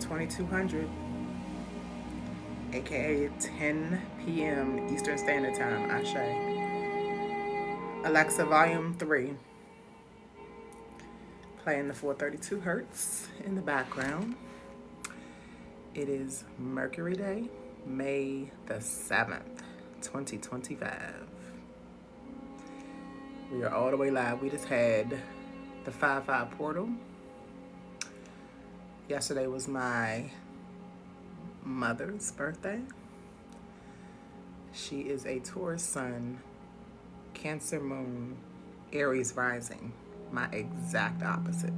2200, aka 10 p.m. Eastern Standard Time. Ashe. Alexa, volume 3. Playing the 432 hertz in the background. It is Mercury Day, May the 7th, 2025. We are all the way live. We just had the 5-5 portal. Yesterday was my mother's birthday. She is a Taurus sun, Cancer moon, Aries rising, my exact opposite.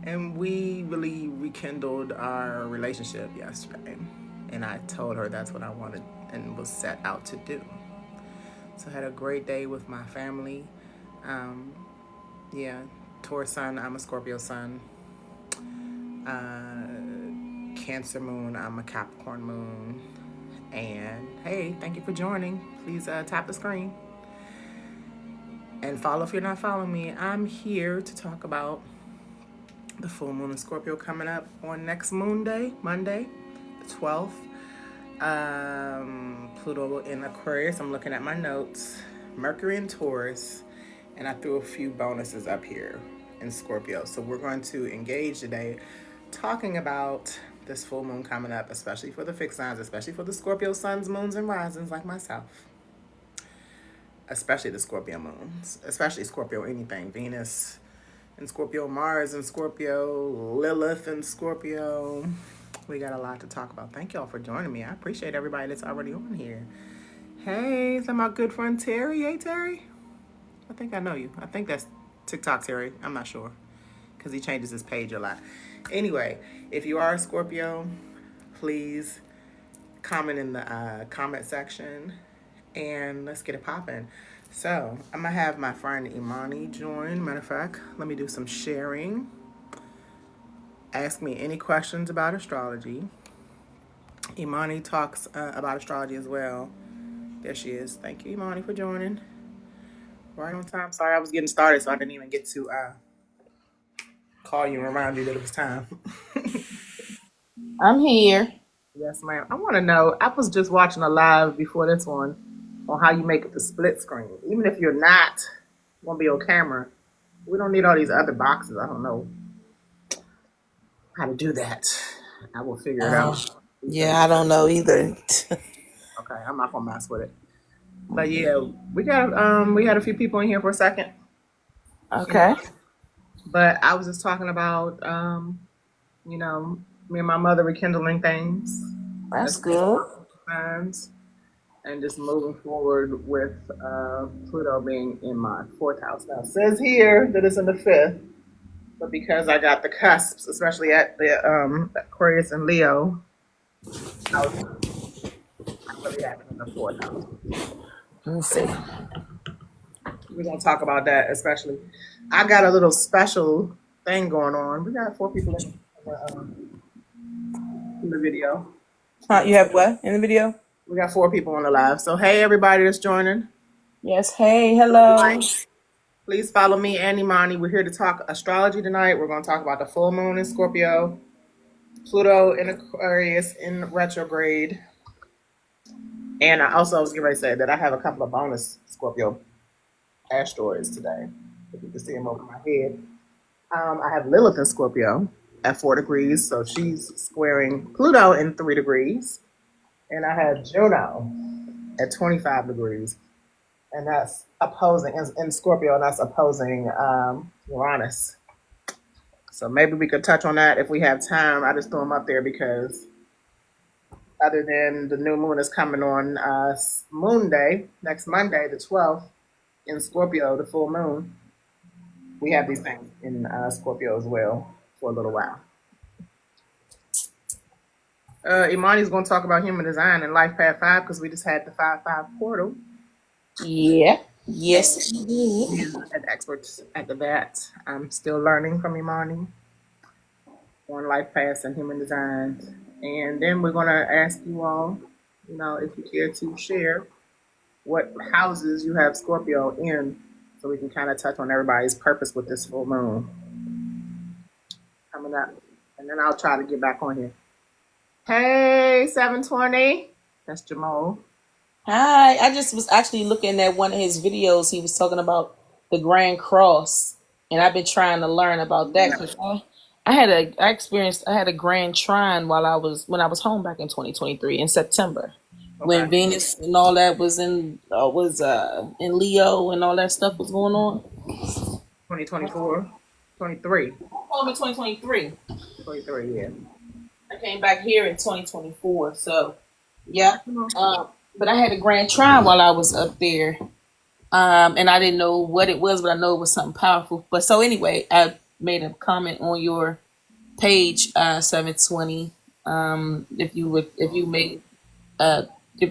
And we really rekindled our relationship yesterday. And I told her that's what I wanted and was set out to do. So I had a great day with my family. Yeah, Taurus sun, I'm a Scorpio sun. Cancer moon, I'm a Capricorn moon. And hey, thank you for joining. Please tap the screen and follow if you're not following me. I'm here to talk about the full moon in Scorpio coming up on next moon day, Monday, the 12th. Pluto in Aquarius. I'm looking at my notes. Mercury in Taurus, and I threw a few bonuses up here in Scorpio. So we're going to engage today talking about this full moon coming up, especially for the fixed signs, especially for the Scorpio suns, moons, and risings like myself. Especially the Scorpio moons, especially Scorpio anything. Venus in Scorpio, Mars in Scorpio, Lilith in Scorpio. We got a lot to talk about. Thank y'all for joining me. I appreciate everybody that's already on here. Hey, it's my good friend Terry. Hey, Terry. I think I know you. I think that's TikTok Terry. I'm not sure because he changes his page a lot. Anyway, if you are a Scorpio, please comment in the comment section and let's get it popping. So I'm gonna have my friend Imani join. Matter of fact, let me do some sharing. Ask me any questions about astrology. Imani talks about astrology as well. There she is. Thank you, Imani, for joining. Right on time. Sorry, I was getting started, so I didn't even get to call you and remind you that it was time. I'm here. Yes, ma'am. I want to know, I was just watching a live before this one on how you make it the split screen. Even if you're not going to be on camera, we don't need all these other boxes. I don't know how to do that. I will figure it out. Yeah, I don't know either. Okay, I'm not going to mess with it. But yeah, we had a few people in here for a second. Okay, But I was just talking about you know, me and my mother rekindling things. that's good. Times. And just moving forward with Pluto being in my fourth house. Now, it says here that it's in the fifth, but because I got the cusps, especially at the Aquarius and Leo, I really have it in the fourth house. Let me see. We're going to talk about that, especially. I got a little special thing going on. We got 4 people in the video. You have what in the video? We got 4 people on the live. So, hey, everybody that's joining. Yes. Hey, hello. Please follow me and Imani. We're here to talk astrology tonight. We're going to talk about the full moon in Scorpio, Pluto in Aquarius in retrograde. And I was getting ready to say that I have a couple of bonus Scorpio asteroids today. If you can see them over my head. I have Lilith in Scorpio at 4 degrees. So she's squaring Pluto in 3 degrees. And I have Juno at 25 degrees. And that's opposing in Scorpio, and that's opposing Uranus. So maybe we could touch on that if we have time. I just threw them up there because other than the new moon is coming on Moon Day, next Monday, the 12th, in Scorpio, the full moon, we have these things in Scorpio as well for a little while. Imani's going to talk about human design and Life Path 5 because we just had the 5-5 portal. Yeah. Yes. He's an expert at that. I'm still learning from Imani on life paths and human design. And then we're going to ask you all, if you care to share what houses you have Scorpio in so we can kind of touch on everybody's purpose with this full moon coming up and then I'll try to get back on here. Hey, 720. That's Jamal. Hi. I just was actually looking at one of his videos. He was talking about the Grand Cross, and I've been trying to learn about that because I had a Grand Trine when I was home back in 2023 in September, Okay. when Venus and all that was in Leo and all that stuff was going on. 2024. 23. Home in 2023. 23, yeah. I came back here in 2024. So, yeah. But I had a Grand Trine while I was up there. And I didn't know what it was, but I know it was something powerful. But so anyway, I made a comment on your page, 720. If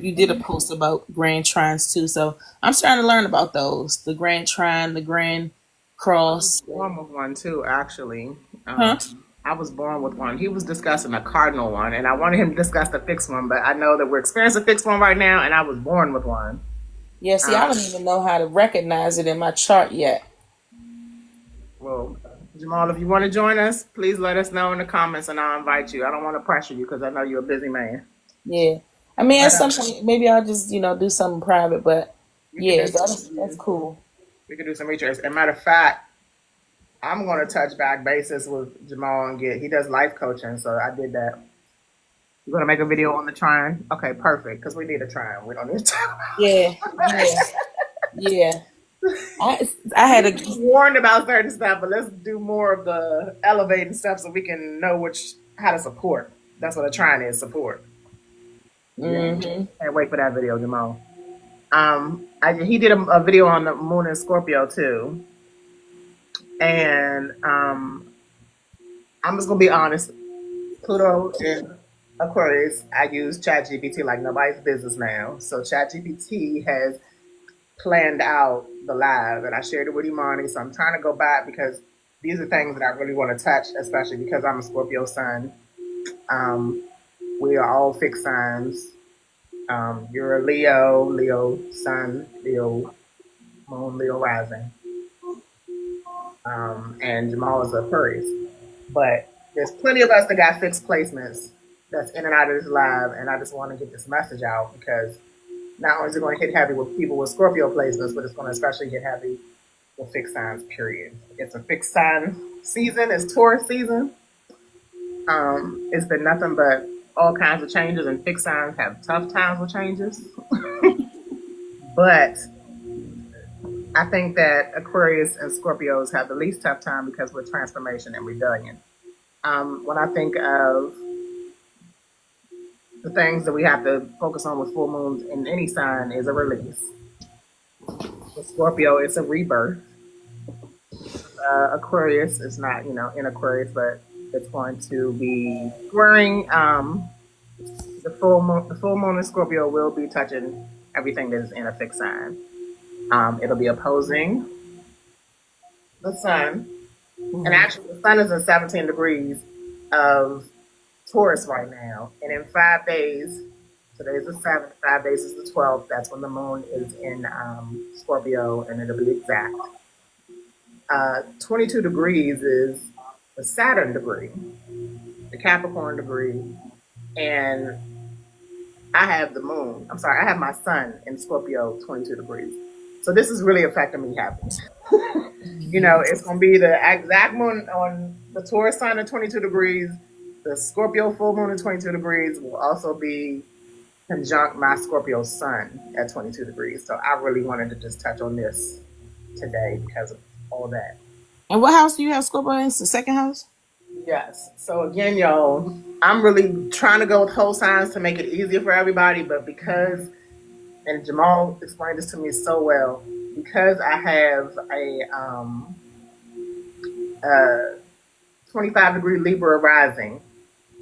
you did a post about Grand Trines too. So I'm starting to learn about those. The Grand Trine, the Grand I was Cross. born with one too, actually. Huh? I was born with one. He was discussing a cardinal one, and I wanted him to discuss the fixed one, but I know that we're experiencing a fixed one right now, and I was born with one. Yeah, see, I don't even know how to recognize it in my chart yet. Well, Jamal, if you want to join us, please let us know in the comments, and I'll invite you. I don't want to pressure you because I know you're a busy man. Yeah. I mean, at But some point, maybe I'll just, do something private, but we can yeah, do that's cool. we can do some research. As a matter of fact, I'm going to touch back bases with Jamal and he does life coaching, so I did that. You're going to make a video on the trine? Okay, perfect, because we need a trine. We don't need to talk about Yeah, yeah. I had a warned about certain stuff, but let's do more of the elevating stuff so we can know how to support. That's what a trine is, support. Mm-hmm. Can't wait for that video, Jamal. He did a video on the moon in Scorpio too, and I'm just gonna be honest. Pluto in Aquarius, I use ChatGPT like nobody's business now. So ChatGPT has planned out the live, and I shared it with Imani. So I'm trying to go back because these are things that I really want to touch, especially because I'm a Scorpio sun. We are all fixed signs. You're a Leo sun, Leo moon, Leo rising, and Jamal is Aquarius. But there's plenty of us that got fixed placements that's in and out of this live, and I just want to get this message out because not only is it going to hit heavy with people with Scorpio placements, but it's going to especially hit heavy with fixed signs, period. It's a fixed sign season, it's Taurus season. It's been nothing but all kinds of changes, and fixed signs have tough times with changes. But I think that Aquarius and Scorpios have the least tough time because we're transformation and rebellion. When I think of the things that we have to focus on with full moons in any sign is a release. With Scorpio, it's a rebirth. Aquarius is not, in Aquarius, but it's going to be during the full moon. The full moon in Scorpio will be touching everything that is in a fixed sign. It'll be opposing the sun, and actually the sun is in 17 degrees of Taurus right now, and in 5 days, today's the 7th, 5 days is the 12th, that's when the moon is in Scorpio, and it'll be exact. 22 degrees is the Saturn degree, the Capricorn degree, and I have my sun in Scorpio, 22 degrees. So this is really affecting me heavily. It's going to be the exact moon on the Taurus sign at 22 degrees. The Scorpio full moon at 22 degrees will also be conjunct my Scorpio sun at 22 degrees. So I really wanted to just touch on this today because of all that. And what house do you have Scorpio in? The second house? Yes. So again, y'all, I'm really trying to go with whole signs to make it easier for everybody, but because, and Jamal explained this to me so well, because I have a 25-degree Libra rising,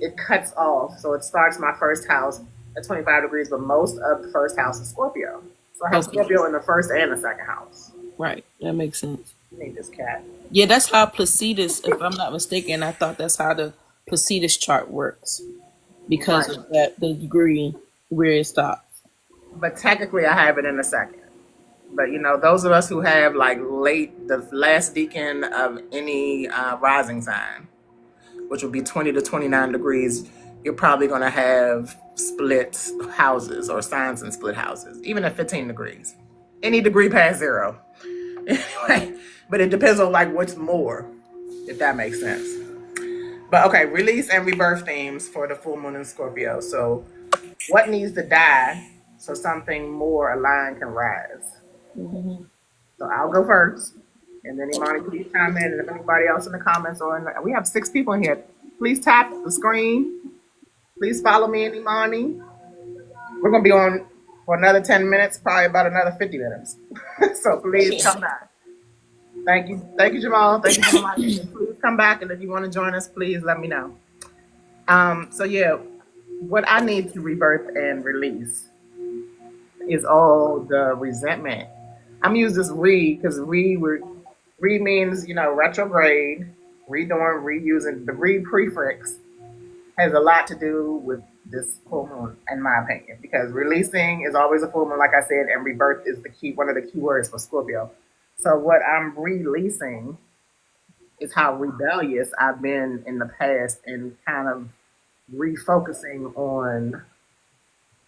it cuts off. So it starts my first house at 25 degrees, but most of the first house is Scorpio. So I have Scorpio in the first and the second house. Right. That makes sense. I need this cat. Yeah, that's how Placidus, if I'm not mistaken, I thought that's how the Placidus chart works because of the degree where it stops. But technically I have it in the second. But those of us who have like the last decan of any rising sign, which will be 20 to 29 degrees, you're probably going to have split houses or signs in split houses, even at 15 degrees. Any degree past zero. Anyway, but it depends on like what's more, if that makes sense. But okay, release and rebirth themes for the full moon in Scorpio. So, what needs to die so something more aligned can rise? Mm-hmm. So I'll go first, and then Imani, please chime in. And if anybody else in the comments we have 6 people in here, please tap the screen. Please follow me and Imani. We're gonna be on for another 10 minutes, probably about another 50 minutes. So please come back. Thank you, Jamal. Thank you for the mic. Please come back, and if you want to join us, please let me know. So yeah, what I need to rebirth and release is all the resentment. I'm using this because re means retrograde, redoing, reusing. The re prefix has a lot to do with this full moon, in my opinion, because releasing is always a full moon, like I said, and rebirth is one of the key words for Scorpio. So what I'm releasing is how rebellious I've been in the past and kind of refocusing on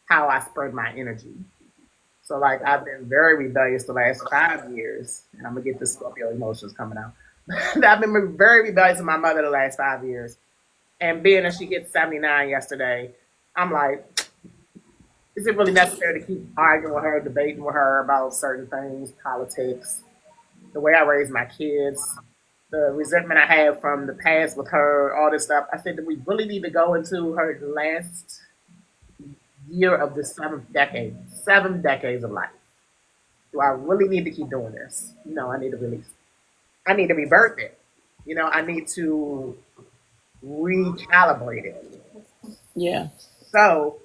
how I spread my energy. So like I've been very rebellious the last 5 years, and I'm gonna get the Scorpio emotions coming out. I've been very rebellious to my mother the last 5 years. And being that she hit 79 yesterday, I'm like, is it really necessary to keep arguing with her, debating with her about certain things, politics, the way I raise my kids, the resentment I have from the past with her, all this stuff? I said that we really need to go into her last year of the 7th decade, 7 decades of life. Do I really need to keep doing this? No, I need to release. I need to rebirth it. I need to recalibrate it. Yeah. So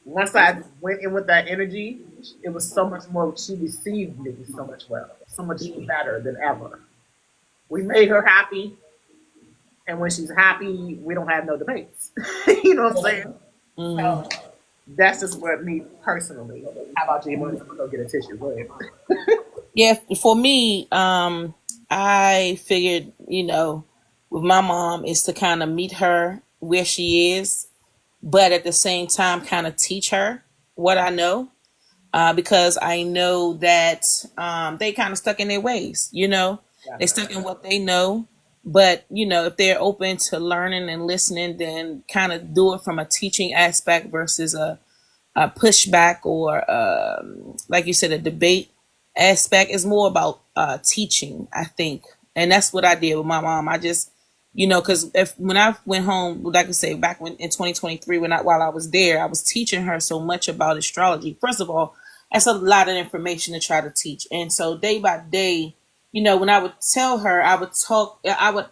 once I went in with that energy, it was so much more. She received me so much so much better than ever. We made her happy, and when she's happy, we don't have no debates. You know what I'm saying? Mm-hmm. So that's just what me personally. How about you? I'm gonna go get a tissue. Go ahead. Yeah, for me, I figured, with my mom is to kind of meet her where she is, but at the same time, kind of teach her what I know, because I know that they kind of stuck in their ways, they stuck in what they know. But, if they're open to learning and listening, then kind of do it from a teaching aspect versus a pushback or, like you said, a debate aspect. Is more about teaching, I think. And that's what I did with my mom. I just, because when I went home, like I say, back in 2023, while I was there, I was teaching her so much about astrology. First of all, that's a lot of information to try to teach. And so day by day, when I would tell her, I would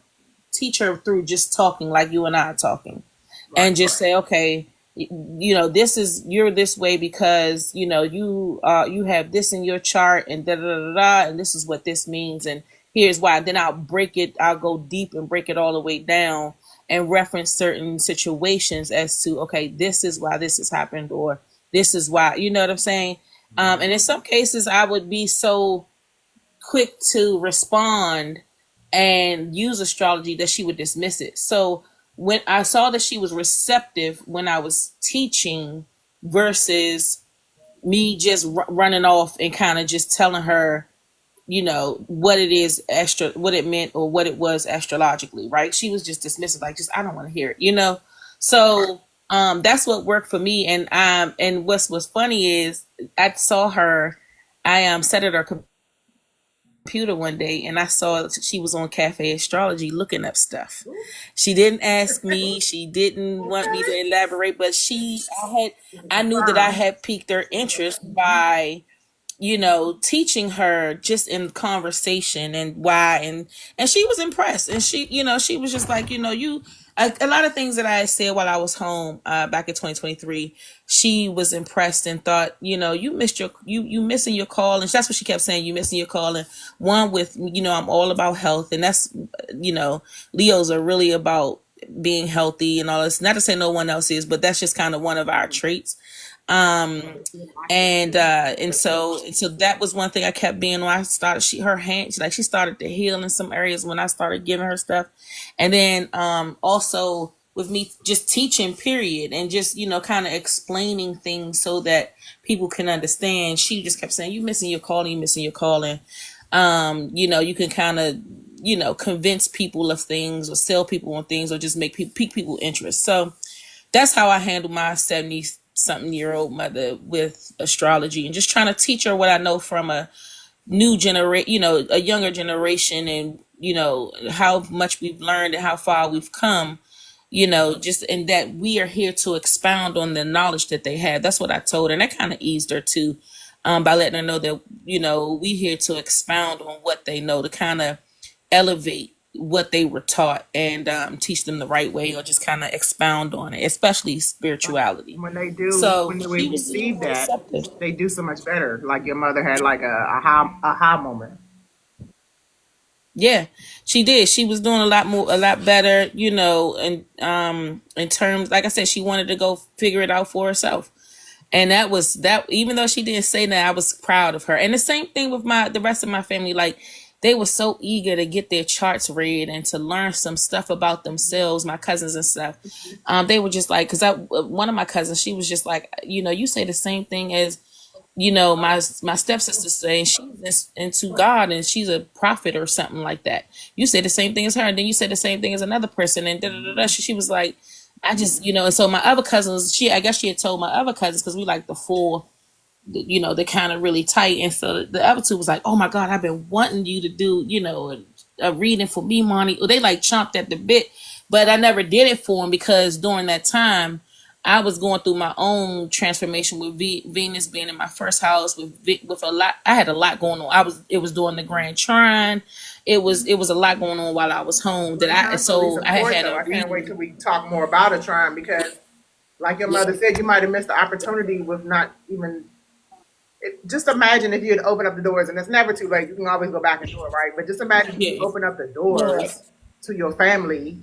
teach her through just talking like you and I are talking, and just say, okay, you're this way because you have this in your chart, and da da da da, and this is what this means, and here's why. Then I'll go deep and break it all the way down and reference certain situations as to, okay, this is why this has happened, or this is why, you know what I'm saying? And in some cases I would be so quick to respond and use astrology that she would dismiss it. So when I saw that she was receptive when I was teaching versus me just running off and kind of just telling her, what it is, what it meant or what it was astrologically, right? She was just dismissive, like, just, I don't want to hear it, So that's what worked for me. And what's funny is I saw her, I sat at her computer one day and I saw she was on Cafe Astrology looking up stuff. She didn't ask me, she didn't want me to elaborate, but I knew that I had piqued her interest by teaching her just in conversation and why, and she was impressed, and she was just like, a lot of things that I had said while I was home back in 2023, she was impressed and thought, you missing your call, and that's what she kept saying, you missing your call. And one with, I'm all about health, and that's, Leos are really about being healthy and all this. Not to say no one else is, but that's just kind of one of our traits. Um, and so that was one thing I kept being on. I started her hand, like she started to heal in some areas when I started giving her stuff. And then also with me just teaching period and just kind of explaining things so that people can understand, she just kept saying, you missing your calling, you missing your calling. You can kind of convince people of things or sell people on things or just make people pique people interest. So that's how I handle my 70 something year old mother with astrology, and just trying to teach her what I know from a new generation, a younger generation, and how much we've learned and how far we've come, just and that we are here to expound on the knowledge that they have. That's what I told her, and that kind of eased her too, by letting her know that we here to expound on what they know, to kind of elevate what they were taught, and teach them the right way, or just kind of expound on it, especially spirituality. When they do, So when they she was receive that, receptive. they do so much better. Like your mother had like a aha moment. Yeah, she did. She was doing a lot better, and in terms, like I said, she wanted to go figure it out for herself. And that was that. Even though she didn't say that, I was proud of her. And the same thing with the rest of my family. Like, they were so eager to get their charts read and to learn some stuff about themselves. My cousins and stuff. They were just like, because one of my cousins, she was just like, you say the same thing as my stepsister saying she's into God and she's a prophet or something like that. You say the same thing as her, and then you say the same thing as another person, and da da da da. She was like, I just, and so my other cousins, I guess she had told my other cousins, because we like the full, they're kind of really tight. And so the other two was like, oh my God, I've been wanting you to do, a reading for me, Monty. They like chomped at the bit, but I never did it for them, because during that time I was going through my own transformation with Venus being in my first house with a lot. I had a lot going on. It was during the Grand Trine. It was a lot going on while I was home, that I had a I can't wait reading. till we talk more about a trine, because like your Yeah, mother said, you might have missed the opportunity with not even just imagine if you had opened up the doors, and it's never too late. You can always go back and do it, right? But just imagine if you yeah, open up the right. doors to your family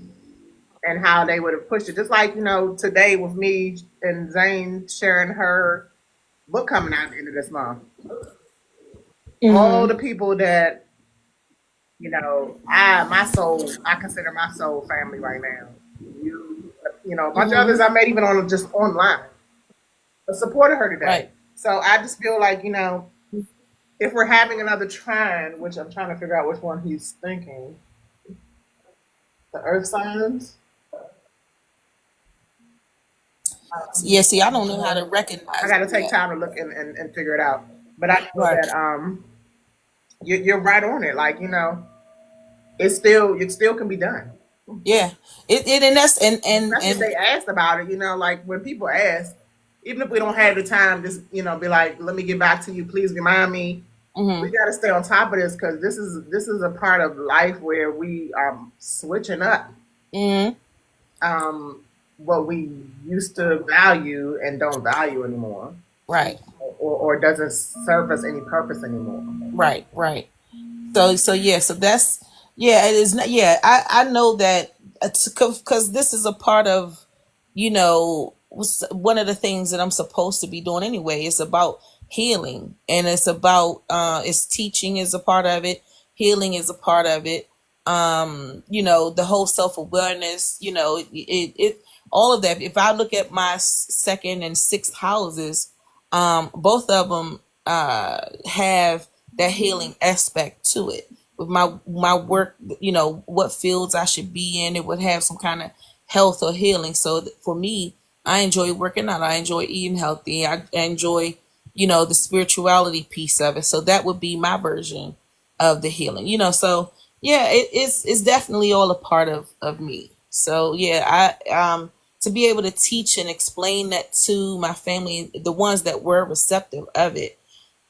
and how they would have pushed it. Just like, today with me and Zane sharing her book coming out at the end of this month. All Mm-hmm. the people that, I consider my soul family right now. A bunch of others Mm-hmm. I met even on just online, but supported her today. Right. So I just feel like, if we're having another trine, which I'm trying to figure out which one he's thinking, the earth signs. Yeah. See, I don't know how to I recognize got to them take yet. time to look and figure it out. But I know Right. that you're right on it. Like, it still can be done. Yeah. It and that's Especially if and they asked about it, like when people ask, even if we don't have the time, just be like, let me get back to you, please remind me. We mm-hmm. got to stay on top of this, because this is a part of life where we switching up Mm-hmm. um, what we used to value and don't value anymore, Right. or doesn't serve us any purpose anymore. Right. Right. So yeah, so that's, yeah, it is not, yeah, I know that it's because this is a part of, one of the things that I'm supposed to be doing anyway. It's about healing, and it's about it's teaching is a part of it, healing is a part of it. The whole self-awareness, it all of that. If I look at my second and sixth houses, both of them have that healing aspect to it. With my work, what fields I should be in, it would have some kind of health or healing. So for me, I enjoy working out. I enjoy eating healthy. I enjoy, the spirituality piece of it. So that would be my version of the healing. So yeah, it's definitely all a part of me. So yeah, I to be able to teach and explain that to my family, the ones that were receptive of it,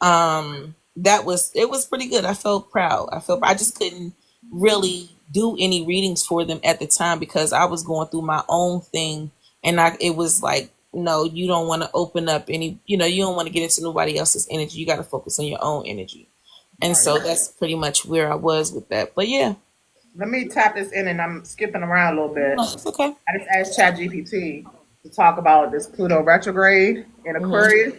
it was pretty good. I felt proud. I just couldn't really do any readings for them at the time, because I was going through my own thing, and it was like, no, you don't want to open up any, you don't want to get into nobody else's energy. You got to focus on your own energy. And Right. so that's pretty much where I was with that. But yeah, Let me tap this in, and I'm skipping around a little bit. no, it's okay. I just asked ChatGPT. to talk about this Pluto retrograde in Aquarius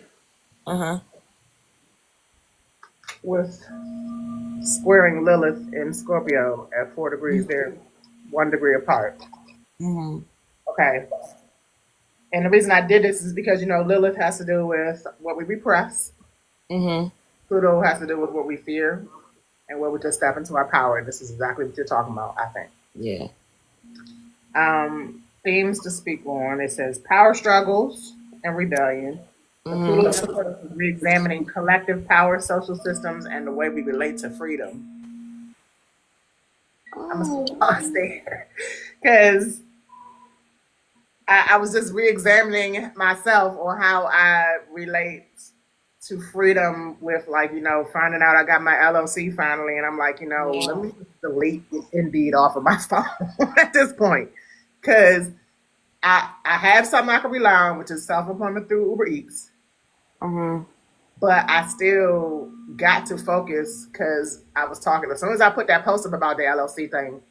with squaring Lilith in Scorpio at 4 degrees. They're 1 degree apart. Okay. And the reason I did this is because, Lilith has to do with what we repress. Pluto has to do with what we fear and where we just step into our power. And this is exactly what you're talking about, I think. Yeah. Themes to speak on. It says power struggles and rebellion. The Pluto episode is re-examining collective power, social systems, and the way we relate to freedom. I'm going to pause there because I was just re-examining myself on how I relate to freedom with, finding out I got my LLC finally, and I'm like, let me delete Indeed off of my phone at this point, because I have something I can rely on, which is self-employment through Uber Eats, but I still got to focus because I was talking. As soon as I put that post up about the LLC thing,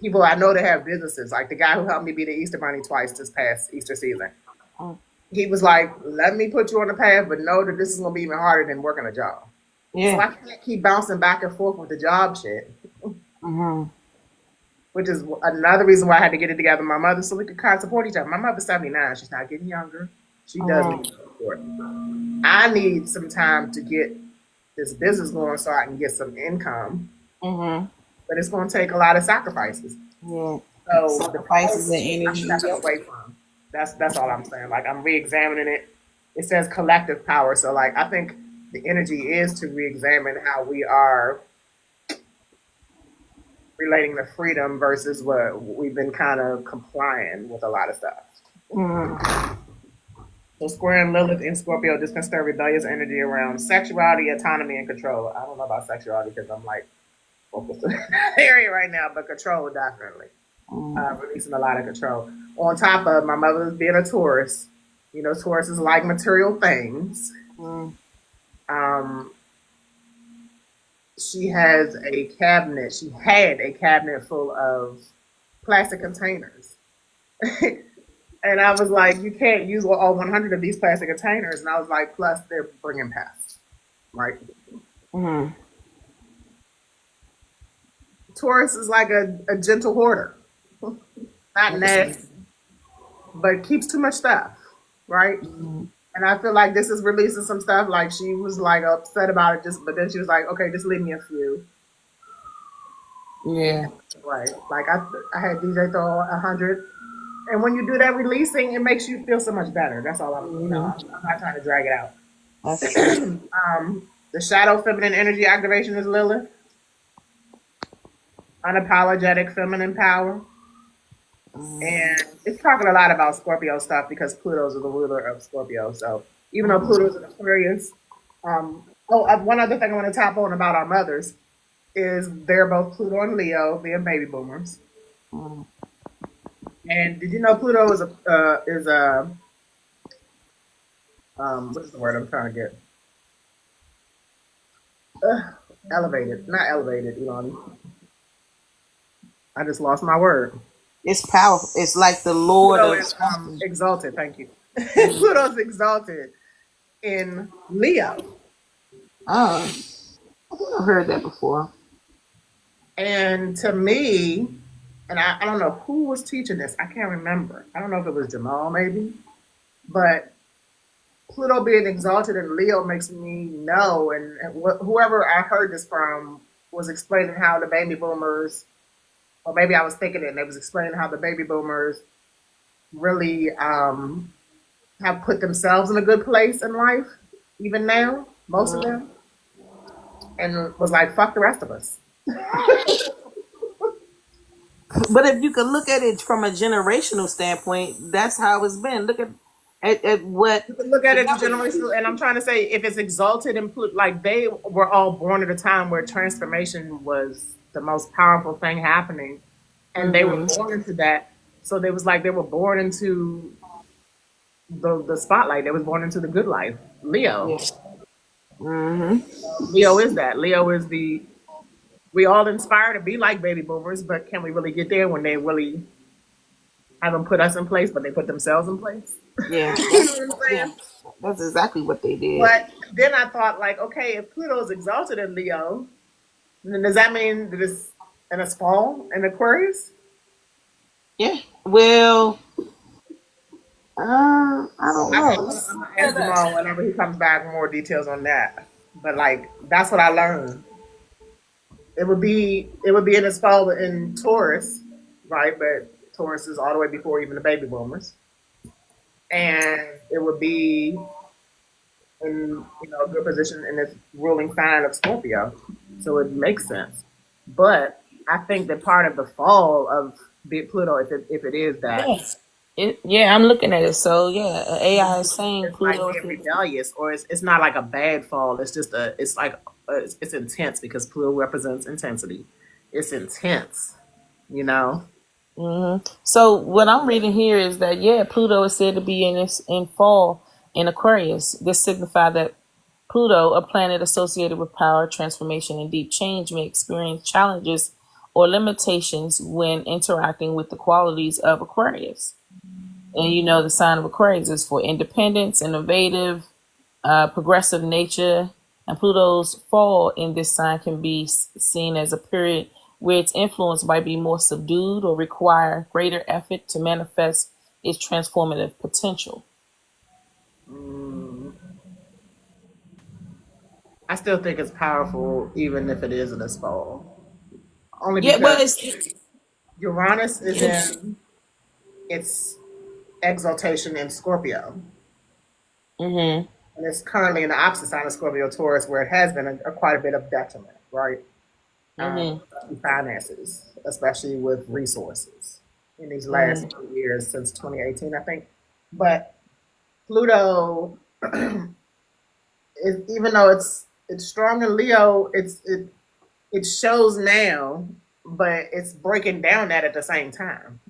people I know that have businesses, like the guy who helped me be the Easter Bunny twice this past Easter season. He was like, let me put you on the path, but know that this is going to be even harder than working a job. Yeah. So I can't keep bouncing back and forth with the job shit. Which is another reason why I had to get it together with my mother so we could kind of support each other. My mother's 79. She's not getting younger. She does need support. I need some time to get this business going so I can get some income. But it's going to take a lot of sacrifices. Yeah. So sacrifices and energy. I'm stepping away from. That's all I'm saying. Like, I'm re-examining it. It says collective power. So, I think the energy is to re-examine how we are relating to freedom versus what we've been kind of complying with a lot of stuff. So, squaring Lilith in Scorpio, this can stir rebellious energy around sexuality, autonomy, and control. I don't know about sexuality because I'm focused in that area right now, but control definitely. Releasing a lot of control. On top of my mother being a Taurus, Tauruses like material things. She has a cabinet. She had a cabinet full of plastic containers. And I was like, you can't use all 100 of these plastic containers. And I was like, plus they're bringing pests, right? Taurus is like a gentle hoarder. Not nasty, but keeps too much stuff, right? And I feel like this is releasing some stuff. Like, she was upset about it, but then she was like, okay, just leave me a few. Yeah. Right. Like, I had DJ throw 100. And when you do that releasing, it makes you feel so much better. That's all I'm not trying to drag it out. The shadow feminine energy activation is Lilith. Unapologetic feminine power. And it's talking a lot about Scorpio stuff because Pluto's the ruler of Scorpio. So even though Pluto's an Aquarius, one other thing I want to tap on about our mothers is they're both Pluto and Leo, being baby boomers. And did you know Pluto is what's the word I'm trying to get? Elevated, not elevated, Elon. I just lost my word. It's powerful. It's like the Lord Pluto is exalted. Thank you. Pluto's exalted in Leo. Oh, I've heard that before. And to me, and I don't know who was teaching this. I can't remember. I don't know if it was Jamal, maybe. But Pluto being exalted in Leo makes me know, and whoever I heard this from was explaining how the baby boomers, or maybe I was thinking it, and they was explaining how the baby boomers really have put themselves in a good place in life, even now, most of them, and was like, fuck the rest of us. But if you could look at it from a generational standpoint, that's how it's been. Look at what you can look at it generational, and I'm trying to say, if it's exalted and like they were all born at a time where transformation was the most powerful thing happening, and they were born into that. So they was like they were born into the spotlight. They was born into the good life. Leo. Leo is that. Leo is we all inspire to be like baby boomers, but can we really get there when they really have them put us in place, but they put themselves in place. Yeah, You know what I'm yeah, saying? that's exactly what they did. But then I thought, like, okay, if Pluto's exalted in Leo, then does that mean that it's in a fall in Aquarius? Yeah. Well, I don't I'm know. gonna, I'm gonna ask Jamal whenever he comes back more details on that. But like, that's what I learned. It would be in its fall in Taurus, right? But Taurus is all the way before even the baby boomers, and it would be in a good position in its ruling sign of Scorpio, so it makes sense. But I think that part of the fall of Big Pluto, if it is that, Yes. Yeah, I'm looking at it. So yeah, AI is saying it's like Pluto. being rebellious, or it's not like a bad fall. It's just it's like it's intense because Pluto represents intensity. It's intense, you know. So what I'm reading here is that yeah, Pluto is said to be in fall in Aquarius. This signifies that Pluto, a planet associated with power, transformation, and deep change, may experience challenges or limitations when interacting with the qualities of Aquarius. And you know, the sign of Aquarius is for independence, innovative, progressive nature, and Pluto's fall in this sign can be seen as a period where its influence might be more subdued or require greater effort to manifest its transformative potential. Mm, I still think it's powerful, even if it is in this fall. Only Yeah, well, because Uranus is it's in its exaltation in Scorpio, hmm and it's currently in the opposite sign of Scorpio Taurus, where it has been quite a bit of detriment, right? hmm Finances, especially with resources in these last hmm 2 years since 2018, I think. But Pluto, even though it's strong in Leo, it shows now, but it's breaking down that at the same time.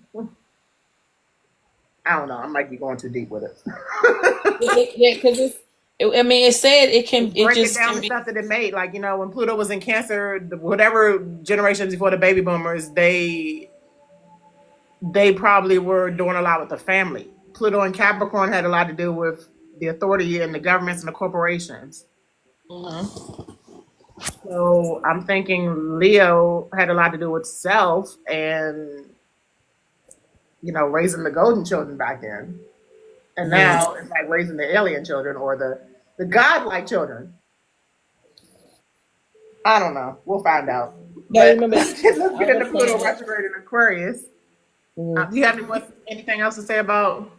I don't know. I might be going too deep with it. yeah, because I mean, it said it can. It's It breaking just down can the be. stuff that it made. Like, when Pluto was in Cancer, whatever generations before the baby boomers, they probably were doing a lot with the family. Pluto and Capricorn had a lot to do with the authority and the governments and the corporations. Mhm. So I'm thinking Leo had a lot to do with self and raising the golden children back then. And Mhm. now it's like raising the alien children or the godlike children. I don't know. We'll find out. Yeah, I But remember let's get our into Pluto planet. retrograde in Aquarius. Mhm. Do you have anything else to say about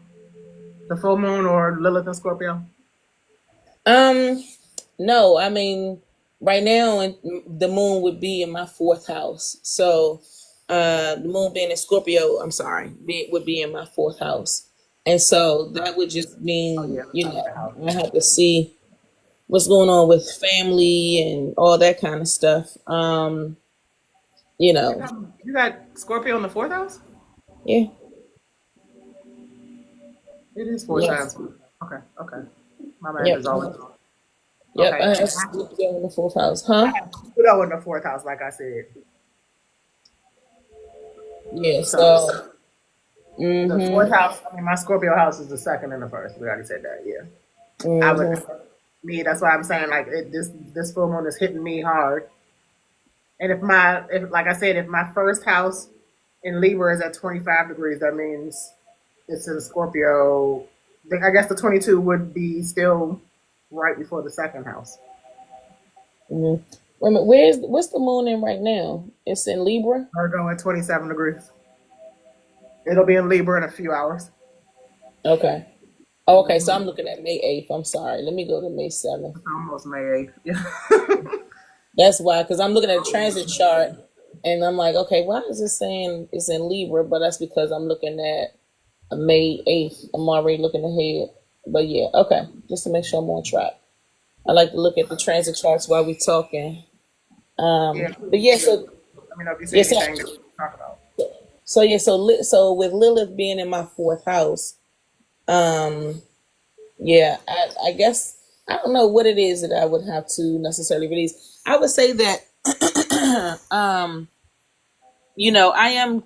the full moon or Lilith and Scorpio? Um, no, I mean, right now, the moon would be in my fourth house. So, the moon being in Scorpio, I'm sorry, would be in my fourth house, and so that would just Oh mean, yeah, let's talk about the house. I have to see what's going on with family and all that kind of stuff. You know, You got Scorpio in the fourth house? yeah, It is four yes, times. Okay, okay. My math yep, is always wrong. yep. I Okay. have Scorpio in the fourth house, huh? I have Pluto in the fourth house, like I said. Yeah. So So, the fourth mm-hmm, house, I mean, my Scorpio house is the second and the first. We already said that, yeah. I would, mm-hmm, that's why I'm saying, like, this full moon is hitting me hard. And if like I said, if my first house in Libra is at 25 degrees, that means it's in Scorpio. I guess the 22 would be still right before the second house. mm-hmm. Wait a minute, what's the moon in right now? It's in Libra. Virgo at 27 degrees. It'll be in Libra in a few hours. Okay. Oh, okay, so I'm looking at May 8th. I'm sorry. Let me go to May 7th. It's almost May 8th. Yeah. That's why, because I'm looking at a transit chart and I'm like, okay, why is it saying it's in Libra? But that's because I'm looking at May 8th. I'm already looking ahead. But yeah, okay, just to make sure I'm on track. I like to look at the transit charts while we're talking. Yeah. But yeah, Let so me know if you see yeah, so anything that we can talk about. so yeah, so with Lilith being in my fourth house, um, yeah, I guess I don't know what it is that I would have to necessarily release. I would say that, I am.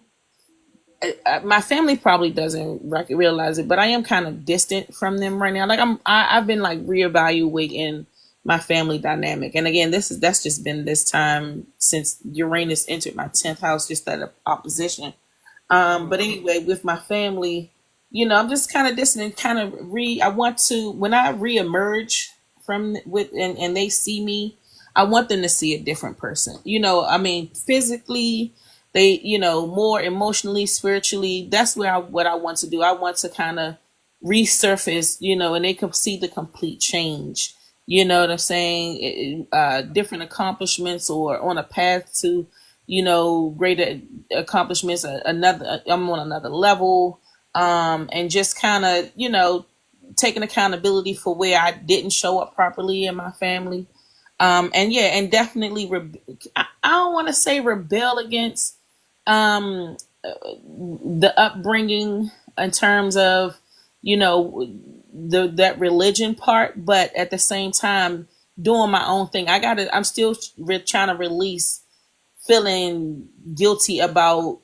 my family probably doesn't realize it, but I am kind of distant from them right now. Like I've been like reevaluating my family dynamic, and again, that's just been this time since Uranus entered my 10th house, just that opposition. But anyway, with my family, I'm just kind of distant, kind of I want to, when I reemerge from with, and they see me, I want them to see a different person. I mean, physically, they, more emotionally, spiritually. That's what I want to do. I want to kind of resurface, and they can see the complete change. You know what I'm saying? Different accomplishments, or on a path to, greater accomplishments. I'm on another level, and just kind of, taking accountability for where I didn't show up properly in my family. And yeah, and definitely, I don't want to say rebel against the upbringing in terms of, that religion part, but at the same time, doing my own thing. I'm still trying to release feeling guilty about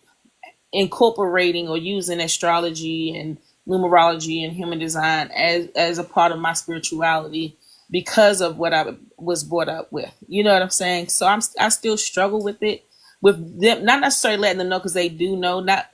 incorporating or using astrology and numerology and human design as a part of my spirituality because of what I was brought up with. You know what I'm saying? So I still struggle with it, with them, not necessarily letting them know, because they do know, not,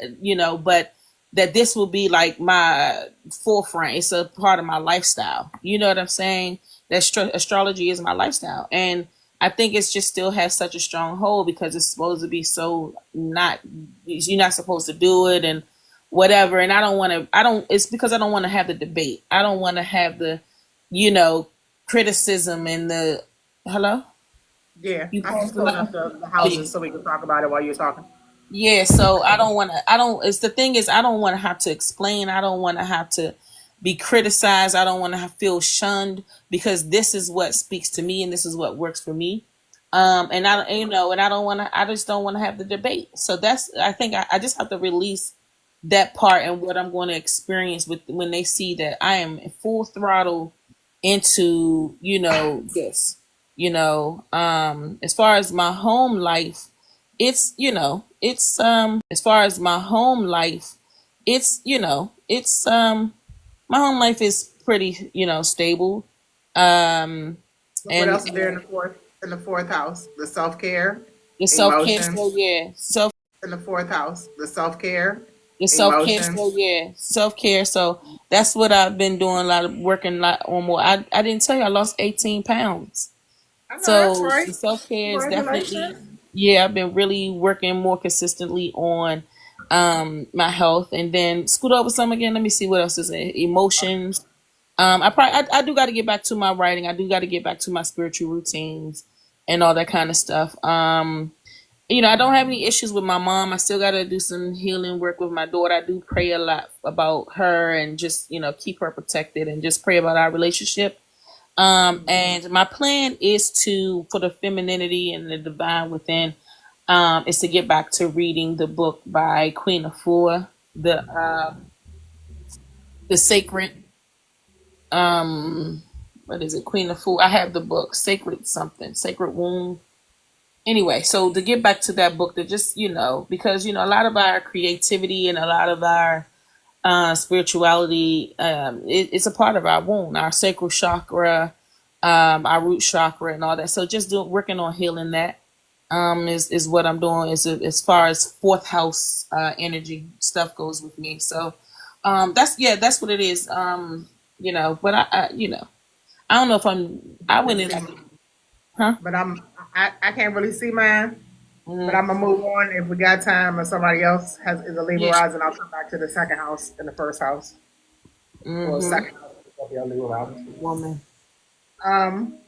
but that this will be like my forefront. It's a part of my lifestyle. You know what I'm saying? That astrology is my lifestyle. And I think it's just still has such a strong hold because it's supposed to be so you're not supposed to do it and whatever. And it's because I don't want to have the debate. I don't want to have the, criticism and the, hello? Yeah, You I'm just paused the pulling line? up the Oh, yeah. houses so we can talk about it while you're talking. Yeah, so it's the thing is, I don't want to have to explain. I don't want to have to be criticized. I don't want to feel shunned, because this is what speaks to me and this is what works for me. And and I just don't want to have the debate. So I think I just have to release that part and what I'm going to experience with when they see that I am full throttle into, this, as far as my home life, it's, as far as my home life, it's, my home life is pretty, stable. Um, What and else is there in the fourth? In the fourth house, the self care, the self care, emotions. so yeah, In the fourth house, the self care, the self care, emotions. so yeah, self care. So that's what I've been doing, a lot of working, a lot on more. I didn't tell you I lost 18 pounds. I know that's So right. the self care is definitely, Congratulations. yeah, I've been really working more consistently on my health, and then scoot over some again. Let me see what else is in emotions. I do got to get back to my writing. I do got to get back to my spiritual routines and all that kind of stuff. I don't have any issues with my mom. I still got to do some healing work with my daughter. I do pray a lot about her and just, keep her protected and just pray about our relationship. And my plan is for the femininity and the divine within, is to get back to reading the book by Queen Afua, the sacred, what is it? Queen Afua. I have the book, Sacred something, Sacred Womb. Anyway, so to get back to that book, to just, because, a lot of our creativity and a lot of our spirituality, it's a part of our womb, our sacral chakra, our root chakra, and all that. So just working on healing that is what I'm doing. As far as fourth house energy stuff goes with me. So that's what it is. But I don't know if I went in like, huh? But I can't really see mine. But Mm, I'm gonna move on if we got time or somebody else is a Libra yeah. rising. I'll come back to the second house and the first house, or Mm-hmm. second house. Will be a Libra rising. Woman. Um,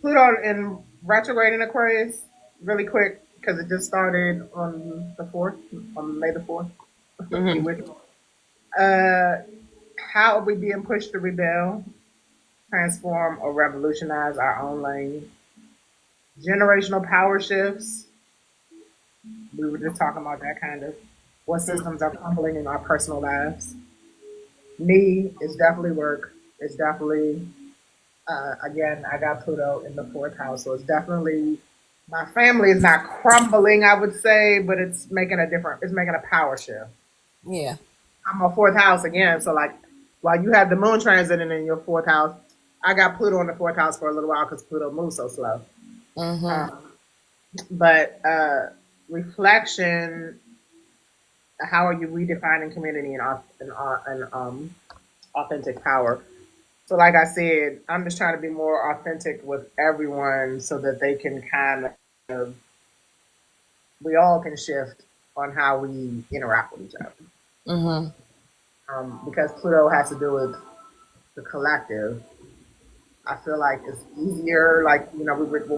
Pluto in retrograde in Aquarius, really quick because it just started on the 4th, on May the 4th. A few Mm-hmm. weeks. Uh, how are we being pushed to rebel, transform, or revolutionize our own lane? Generational power shifts. We were just talking about that kind of. What systems are crumbling in our personal lives? Me, it's definitely work. It's definitely, again, I got Pluto in the fourth house. So it's definitely, my family is not crumbling, I would say, but it's making a power shift. Yeah. I'm a fourth house again. So like, while you have the moon transiting in your fourth house, I got Pluto in the fourth house for a little while because Pluto moves so slow. Mm-hmm. Um, but reflection, how are you redefining community and authentic power? So, like I said, I'm just trying to be more authentic with everyone so that they can kind of, we all can shift on how we interact with each other. Mm-hmm. Because Pluto has to do with the collective. I feel like it's easier. Like when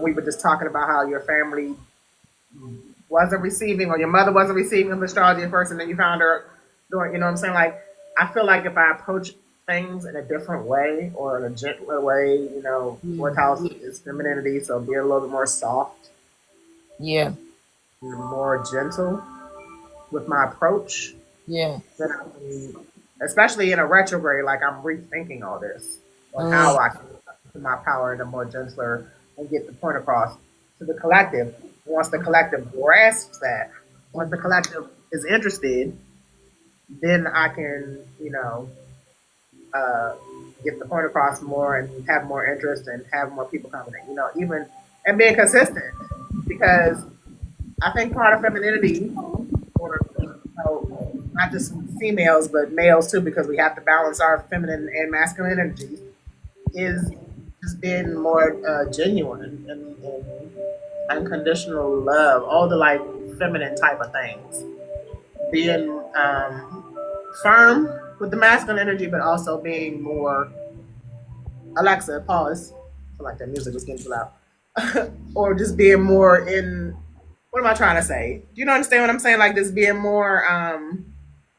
we were just talking about how your family wasn't receiving, or your mother wasn't receiving of astrology at first, and then you found her doing. You know what I'm saying? Like I feel like if I approach things in a different way or in a gentler way, fourth house is femininity, so be a little bit more soft, Yeah. more gentle with my approach. Yeah. Then I can, especially in a retrograde, like I'm rethinking all this on how Mm. I can put my power in a more gentler and get the point across to the collective. Once the collective grasps that, once the collective is interested, then I can, uh, get the point across more and have more interest and have more people coming in, even and being consistent because I think part of femininity, or not just females but males too, because we have to balance our feminine and masculine energies, is just being more genuine and unconditional love, all the like feminine type of things, being firm with the masculine energy, but also being more Alexa, pause. I feel like that music was getting too loud. Or just being more in, what am I trying to say? Do you understand what I'm saying? Like just being more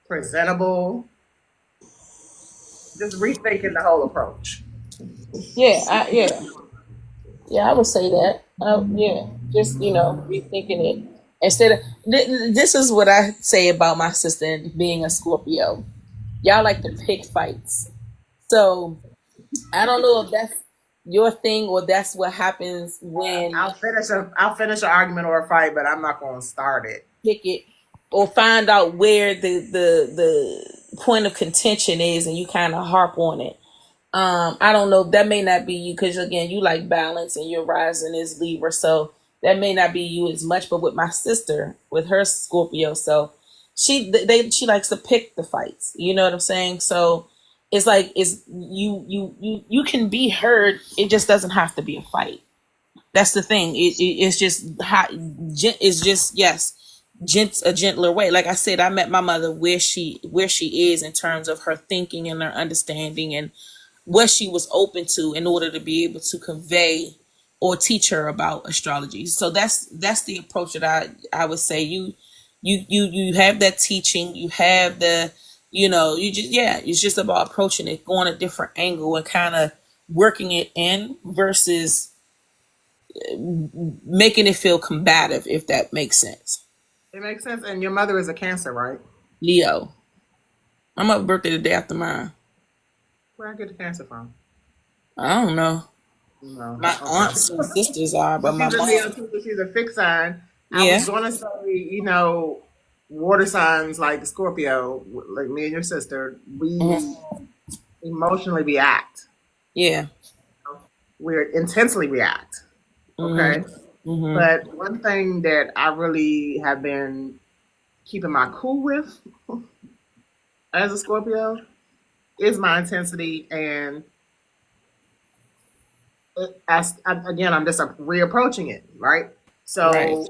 presentable, just rethinking the whole approach. Yeah. Yeah. I would say that. Yeah. Just rethinking it instead of. This is what I say about my sister and being a Scorpio. Y'all like to pick fights. So I don't know if that's your thing or that's what happens when I'll finish an argument or a fight, but I'm not going to start it. you pick it or find out where the point of contention is and you kind of harp on it. I don't know. That may not be you because again, you like balance and your rising is Libra, so that may not be you as much. But with my sister, with her Scorpio, so she likes to pick the fights. You know what I'm saying? So it's like you can be heard. It just doesn't have to be a fight. That's the thing. It's just hot. It's just yes, a gentler way. Like I said, I met my mother where she is in terms of her thinking and her understanding and what she was open to in order to be able to convey or teach her about astrology. So that's the approach that I would say you have that teaching, you have the you just it's just about approaching it, going a different angle and kind of working it in versus making it feel combative, if that makes sense. It makes sense. And your mother is a Cancer, right? Leo. I'm up birthday the day after mine. Where I get the Cancer from? I don't know. No. My Okay. aunts and sisters are, but But my she's a Leo mom. too, but she's a fixed sign. I Yeah. was gonna say, water signs like Scorpio, like me and your sister, we Mhm. emotionally react. Yeah. We intensely react. Mhm. Okay. Mhm. But one thing that I really have been keeping my cool with as a Scorpio is my intensity, and again, I'm just reapproaching it, right? Right.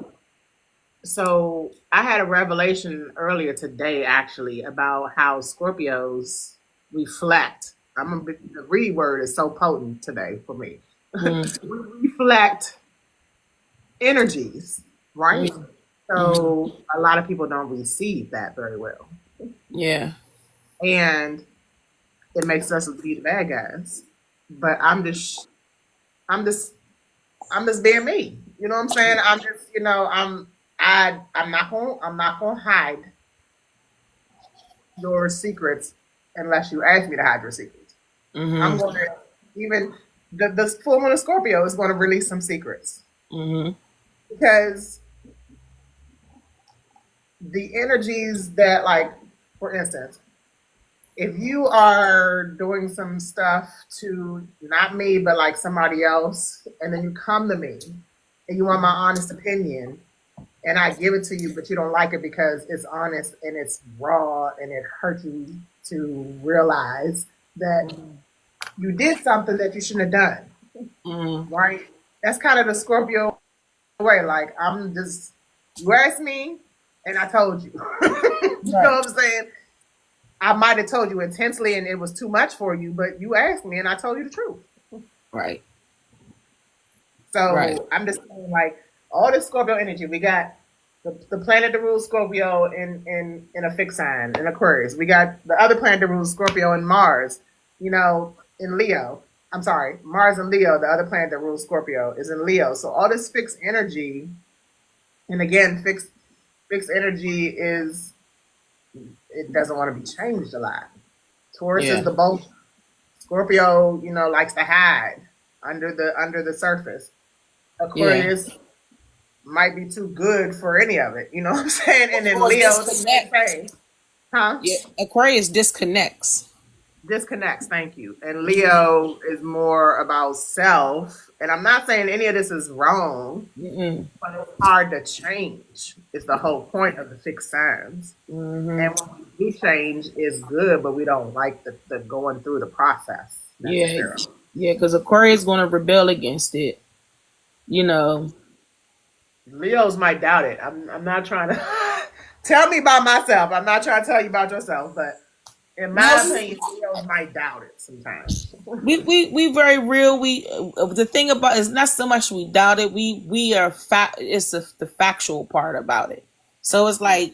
So I had a revelation earlier today, actually, about how Scorpios reflect. The read word is so potent today for me. Mhm. We reflect energies, right? Mhm. Mhm. So a lot of people don't receive that very well, Yeah. and it makes us be the bad guys. But I'm just, I'm just being me. You know what I'm saying? I'm just, I'm not gonna hide your secrets unless you ask me to hide your secrets. I'm Mhm. going to, even the full moon of Scorpio is going to release some secrets Mhm. because the energies that, like, for instance, if you are doing some stuff to not me, but like somebody else, and then you come to me and you want my honest opinion, and I give it to you, but you don't like it because it's honest and it's raw and it hurts you to realize that you did something that you shouldn't have done, right? That's kind of the Scorpio way. Like, I'm just, you asked me and I told you. You know what I'm saying? I might have told you intensely and it was too much for you, but you asked me and I told you the truth. Right. So I'm just saying, like, all this Scorpio energy, we got the planet that rules Scorpio in a fixed sign, in Aquarius. We got the other planet that rules Scorpio and Mars, you know, in Leo. I'm sorry, Mars and Leo, the other planet that rules Scorpio, is in Leo. So all this fixed energy, and again, fixed energy is, it doesn't want to be changed a lot. Taurus is the both. Scorpio, you know, likes to hide under the surface. Aquarius might be too good for any of it. You know what I'm saying? And then Leo, huh? Yeah, Aquarius disconnects. Disconnects, thank you. And Leo is more about self. And I'm not saying any of this is wrong, but it's hard to change. It's the whole point of the fixed signs. And when we do change, it's good, but we don't like the going through the process. Yeah, because Aquarius is going to rebel against it. You know, Leos might doubt it. I'm not trying to tell me about myself. I'm not trying to tell you about yourself, but in my opinion, Leos might doubt it sometimes. we very real. We the thing about it's not so much we doubt it. We are it's the factual part about it. So it's like,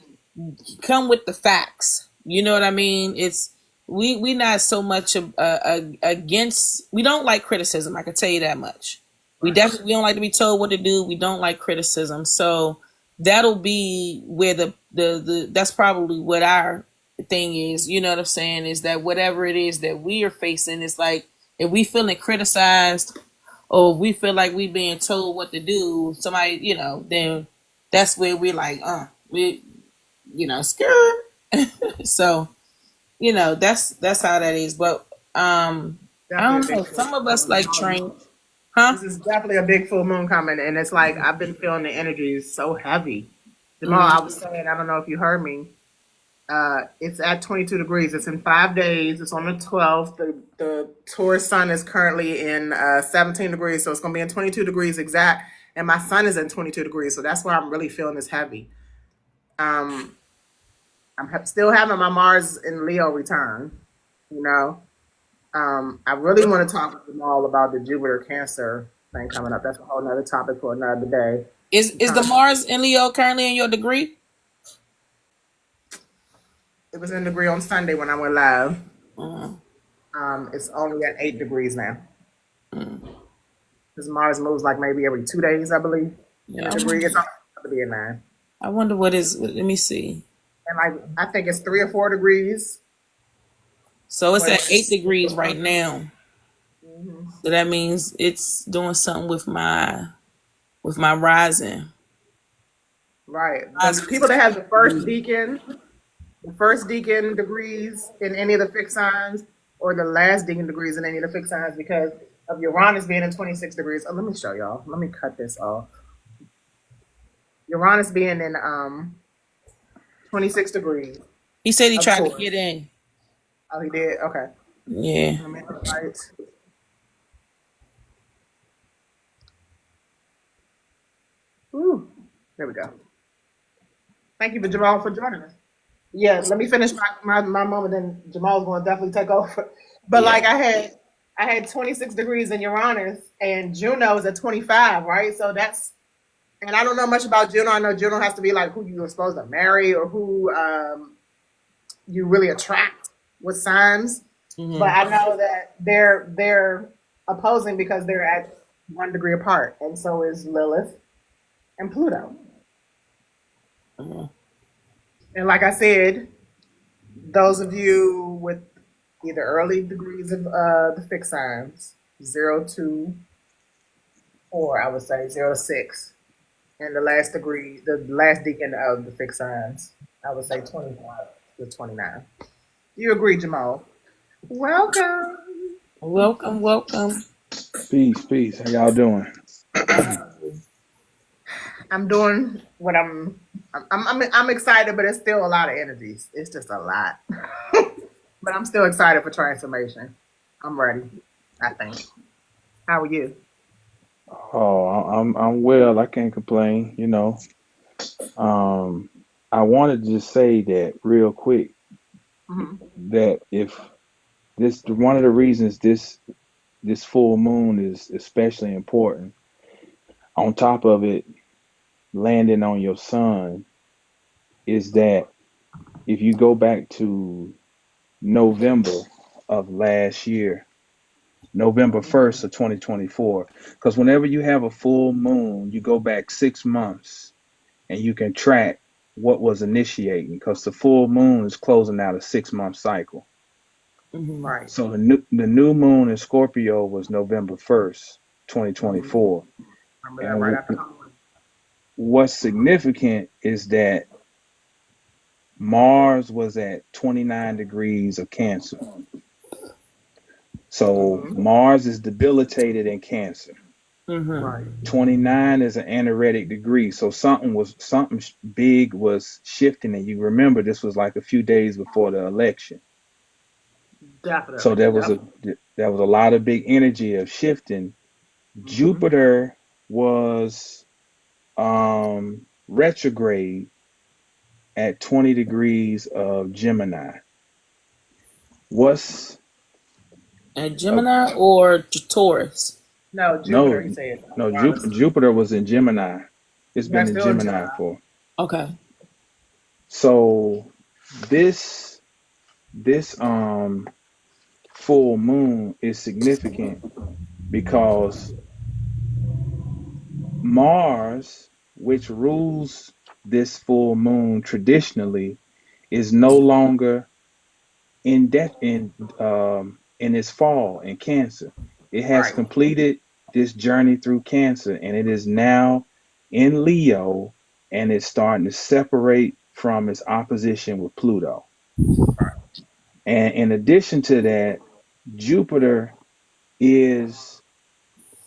come with the facts. You know what I mean? It's we not so much against. We don't like criticism. I can tell you that much. We definitely we don't like to be told what to do. We don't like criticism. So that'll be where the that's probably what our thing is. You know what I'm saying? Is that whatever it is that we are facing, it's like if we feeling criticized or if we feel like we being told what to do, somebody, you know, then that's where we're like, we, you know, scared. So, you know, that's how that is. But I don't know. Some of us like train. This is definitely a big full moon coming, and it's like I've been feeling the energy is so heavy. Jamal, I was saying, I don't know if you heard me. It's at 22 degrees. It's in 5 days. It's on the 12th. The Taurus sun is currently in 17 degrees, so it's going to be in 22 degrees exact. And my sun is in 22 degrees, so that's why I'm really feeling this heavy. I'm still having my Mars in Leo return, you know. I really want to talk with Jamal about the Jupiter Cancer thing coming up. That's a whole nother topic for another day. Is the Mars in Leo currently in your degree? It was in degree on Sunday when I went live. It's only at 8 degrees now. Because Mars moves like maybe every 2 days, I believe. Yeah, degree. It's to be at 9. I wonder what is. Let me see. And like I think it's 3 or 4 degrees. So it's at 8 degrees right now. So that means it's doing something with my rising. Right. The people that have the first deacon degrees in any of the fixed signs, or the last deacon degrees in any of the fixed signs, because of Uranus being in 26 degrees. Oh, let me show y'all. Let me cut this off. Uranus being in 26 degrees. He said he tried to get in. Oh, he did? Okay. Yeah. Ooh, there we go. Thank you, Jamal, for joining us. Yeah, let me finish my moment, then Jamal's going to definitely take over. But like I had 26 degrees in Uranus, and Juno is at 25, right? So that's, and I don't know much about Juno. I know Juno has to be like who you're supposed to marry or who you really attract with signs. But I know that they're opposing because they're at 1 degree apart, and so is Lilith and Pluto. And like I said, those of you with either early degrees of the fixed signs, 0 to 4, I would say 0 to 6, and the last degree, the last deacon of the fixed signs, I would say 25. the 29th. You agree, Jamal? Welcome. Welcome, welcome. Peace, peace. How y'all doing? I'm doing what I'm excited, but it's still a lot of energies. It's just a lot. But I'm still excited for transformation. I'm ready, I think. How are you? Oh, I'm well. I can't complain. Um, I wanted to just say that real quick Hmm. that if this one of the reasons this full moon is especially important. On top of it, landing on your sun is that if you go back to November of last year, November 1st of 2024, because whenever you have a full moon, you go back 6 months and you can track what was initiating because the full moon is closing out a 6 month cycle. Hmm. Right. So the new moon in Scorpio was November 1st, Hmm. 2024. Remember that right And after Halloween. what's significant is that Mars was at 29 degrees of Cancer. So Hmm. Mars is debilitated in Cancer. Hmm. Right. 29 is an anaretic degree. So something big was shifting. And you remember this was like a few days before the election. So Definitely. there was Yep. a lot of big energy of shifting. Hmm. Jupiter was retrograde at 20 degrees of Gemini. What's A uh, Gemini or Taurus? No, Jupiter. He no said. no Honest. Jupiter was in Gemini. It's been That's in still in Gemini. Gemini for Okay. so this this full moon is significant because Mars, which rules this full moon traditionally, is no longer in its fall in Cancer. It has Right. completed this journey through Cancer and it is now in Leo and it's starting to separate from its opposition with Pluto. And in addition to that, Jupiter is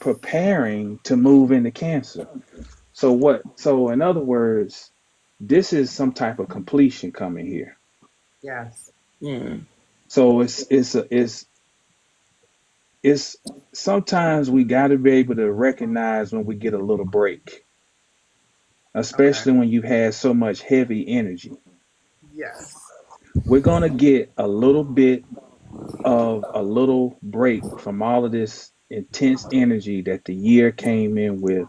preparing to move into Cancer. So in other words, this is some type of completion coming here. Yes. Mm. So it's sometimes we got to be able to recognize when we get a little break, Okay. especially when you have so much heavy energy. Yes. We're going to get a little bit of a little break from all of this intense energy that the year came in with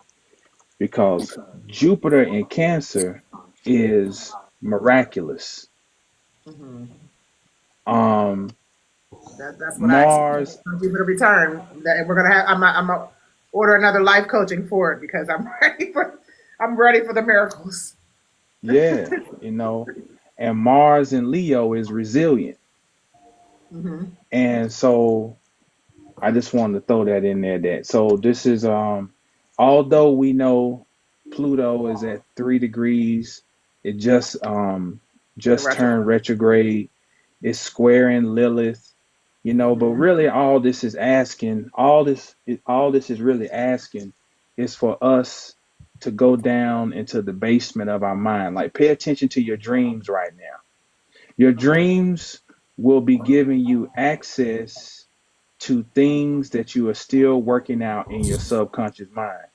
because Jupiter in Cancer is miraculous. Hmm. Um, That's what I expect Mars, from Jupiter return. That we're gonna have. I'm gonna order another life coaching for it because I'm ready for. I'm ready for the miracles. yeah, and Mars in Leo is resilient. Hmm. And so I just wanted to throw that in there that so this is although we know Pluto is at 3 degrees, it The just turned retrograde. retrograde. It's squaring Lilith, but Hmm. really all this is really asking is for us to go down into the basement of our mind. Like pay attention to your dreams right now. Your Okay. dreams will be giving you access to things that you are still working out in your subconscious mind.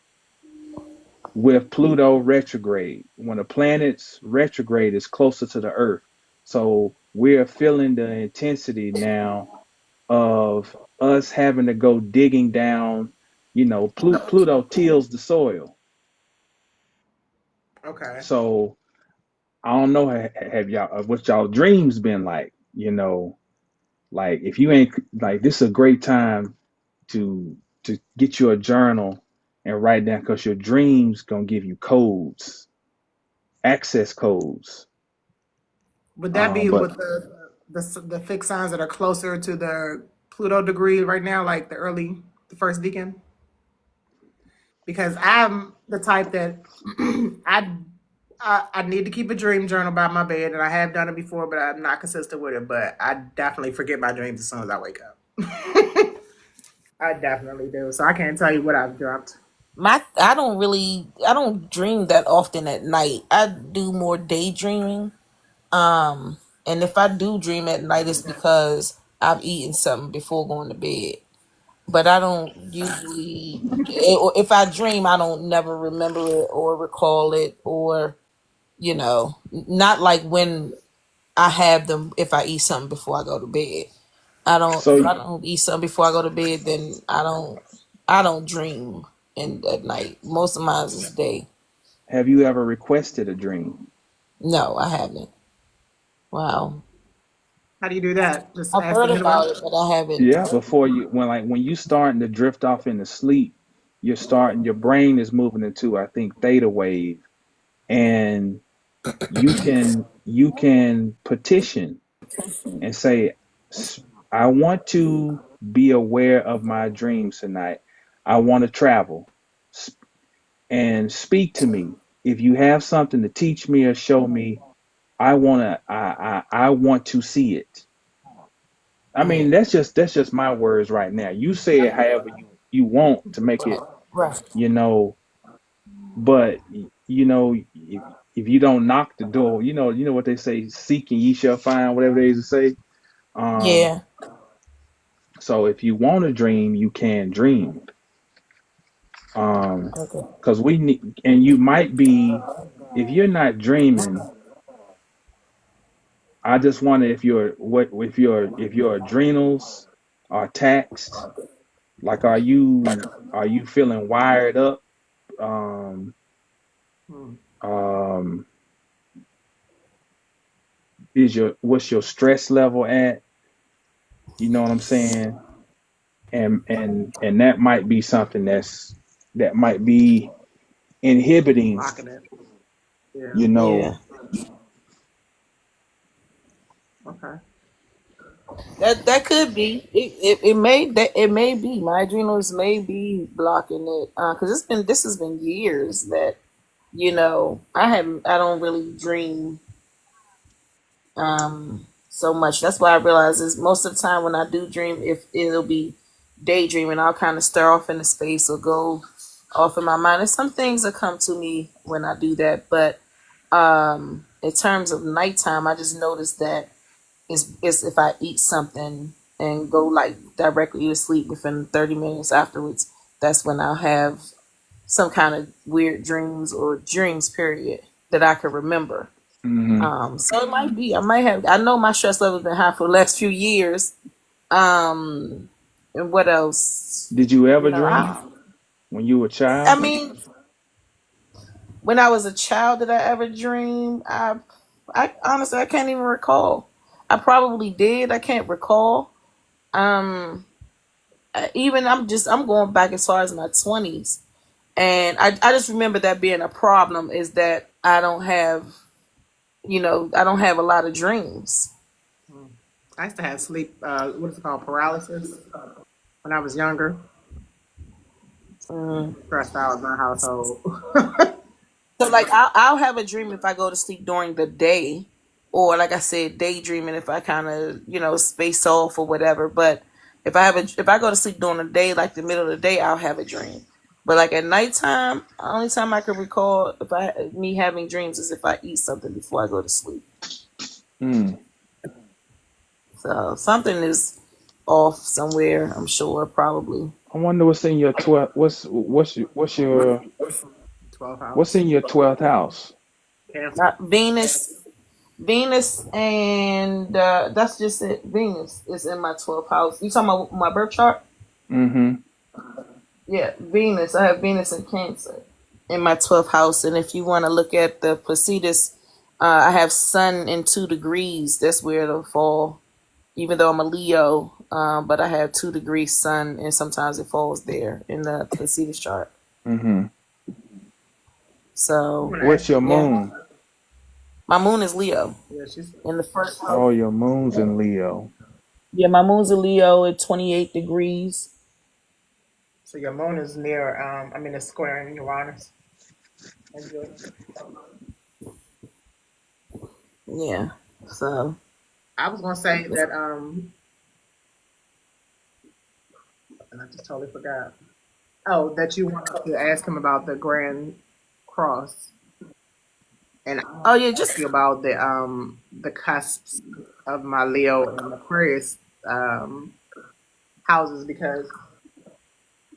With Pluto retrograde, when a planet's retrograde is closer to the Earth, so we're feeling the intensity now of us having to go digging down. Pluto tills the soil. Okay. So I don't know, have y'all what y'all dreams been like? Like if you ain't like this is a great time to get you a journal and write down because your dreams gonna give you codes, access codes. Would that be But with the fixed signs that are closer to the Pluto degree right now, like the first deacon? Because I'm the type that I I need to keep a dream journal by my bed, and I have done it before, but I'm not consistent with it. But I definitely forget my dreams as soon as I wake up. I definitely do. So I can't tell you what I've dreamt. I don't dream that often at night. I do more daydreaming. And if I do dream at night, it's because I've eaten something before going to bed. But I don't usually, or if I dream, I don't never remember it or recall it, or not like when I have them. If I eat something before I go to bed, I don't. If So I don't eat something before I go to bed, then I don't. I don't dream at night. Most of mine is day. have you ever requested a dream? No, I haven't. Wow, How do you do that? Just I've ask the heard about universe. it, but I haven't. Yeah, before you when you starting to drift off into sleep, your brain is moving into, I think, theta wave, and you can petition and say, I want to be aware of my dreams tonight. I want to travel and speak to me. If you have something to teach me or show me, I want to see it. I mean, Mm, that's just my words right now. You say it however you want to make it, right. you know, but if you don't knock the door, you know what they say, seek and ye shall find, whatever they used to say. Um, Yeah. so if you want to dream, you can dream. Um, Okay. because we need, and you might be, if you're not dreaming, I just wonder if your adrenals are taxed. Like, are you feeling wired up? Um, Hmm. um, what's your stress level at? You know what I'm saying? And that might be something that might be inhibiting, Blocking it. Yeah. you know. Yeah. Okay. That could be. It may be. My adrenals may be blocking it. Because this has been years that I don't really dream so much. That's why I realize is most of the time when I do dream, if it'll be daydreaming, I'll kind of stir off into space or go off in my mind. And some things that come to me when I do that, but in terms of nighttime, I just noticed that is if I eat something and go like directly to sleep within 30 minutes afterwards, that's when I'll have some kind of weird dreams or dreams period that I can remember. Hmm. So it might be. I know my stress level has been high for the last few years. Um, and what else? Did you You ever know, dream when you were a I child? mean, when I was a child, did I ever dream? I honestly I can't even recall. I probably did. I can't recall. Um, even I'm going back as far as my 20s, and I just remember that being a problem is that I don't have a lot of dreams. Hmm. I used to have sleep. What is it called? Paralysis. When I was younger, Mm. stressed out in my household. So like I'll have a dream if I go to sleep during the day, or like I said, daydreaming if I kind of space off or whatever. But if I go to sleep during the day, like the middle of the day, I'll have a dream. But like at nighttime, the only time I can recall if I me having dreams is if I eat something before I go to sleep. Mm. So something is off somewhere. I'm sure, probably. I wonder what's in your 12th. Twelve What's house. in your 12th house? Cancer. Not Venus, and that's just it. Venus is in my 12th house. You talking about my birth chart? Mm-hmm. Yeah, Venus. I have Venus in Cancer in my 12th house, and if you want to look at the Placidus, I have Sun in 2 degrees. That's where it'll fall. Even though I'm a Leo, but I have 2 degrees Sun, and sometimes it falls there in the Placidus chart. Mm-hmm. I'm So gonna What's ask your you. yeah, moon? my moon is Leo Yeah, she's. in the first house. Oh, your moon's in Leo. Yeah, my moon's a Leo at 28 degrees. So your moon is near. I mean, it's square in Uranus. And Yeah. So I was gonna say that and I just totally forgot. Oh, that you wanted to ask him about the Grand Cross, and I oh wanted yeah, to ask just you about the cusps of my Leo and Aquarius um houses, because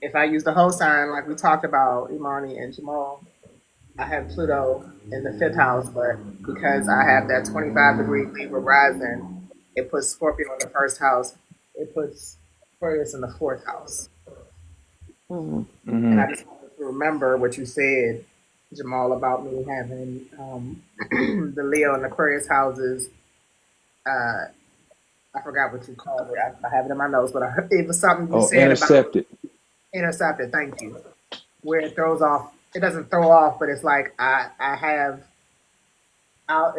if I use the whole sign like we talked about, Imani and Jamal, I have Pluto in the fifth house, but because I have that 25-degree Libra rising, it puts Scorpio in the first house. It puts Aquarius in the fourth house. mm, And Hmm. I just wanted to remember what you said, Jamal, about me having the Leo and Aquarius houses. Uh, I forgot what you called it. I have it in my notes, but it was something you Oh, said about intercepted. intercepted. Thank you. Where it throws off, it doesn't throw off, but it's like I have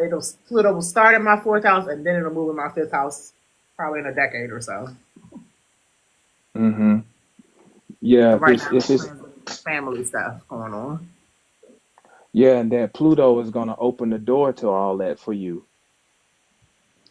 it'll Pluto will start in my fourth house and then it'll move in my fifth house, probably in a decade or so. Hmm. Yeah, But if right it's now, if it's family stuff going on. yeah, and that Pluto is gonna open the door to all that for you.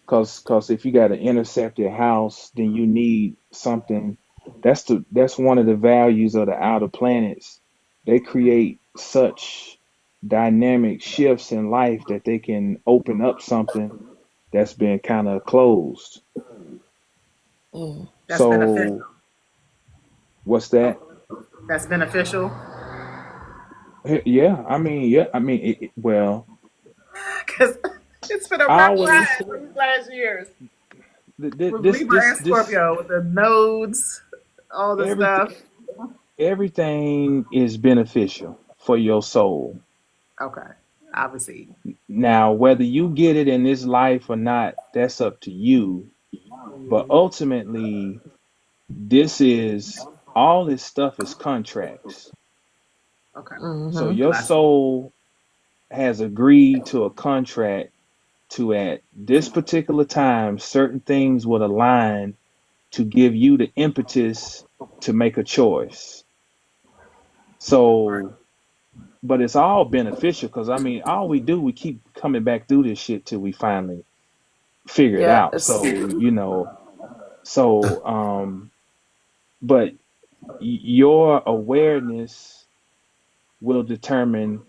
Cause if you got an intercepted house, then you need something. That's one of the values of the outer planets. They create such dynamic shifts in life that they can open up something that's been kind of closed. mm, That's beneficial. So what's that? That's beneficial Yeah, I mean, well, because it's been a I rough always ride for these last years with this Libra this and this Scorpio, with the nodes, all the everything stuff. everything is beneficial for your soul. Okay, obviously. Now, whether you get it in this life or not, that's up to you. But Mm-hmm. ultimately, this is all this stuff is contracts. Okay, So mm-hmm. your classic. soul has agreed to a contract to at this particular time, certain things would align to give you the impetus to make a choice. Right. So, but it's all beneficial because I mean, all we do, we keep coming back through this shit till we finally figure it Yeah, out. it's So, so, but your awareness will determine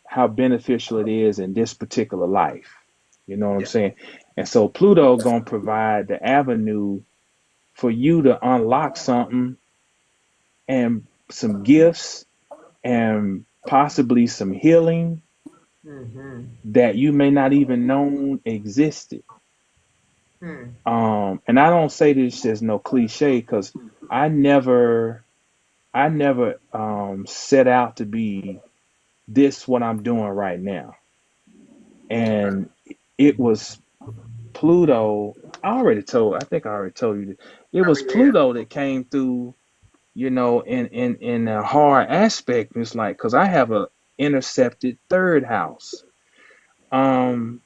how beneficial it is in this particular life. You know what I'm Yeah. saying? And so Pluto gonna provide the avenue for you to unlock something and some gifts and possibly some healing Mm-hmm. that you may not even known existed. Hmm. And I don't say this as no cliche because I never I never set out to be this what I'm doing right now. Okay. And it was Pluto. I think I already told you that. It Oh was yeah. Pluto that came through, in a hard aspect. It's like, because I have a intercepted third house. Um,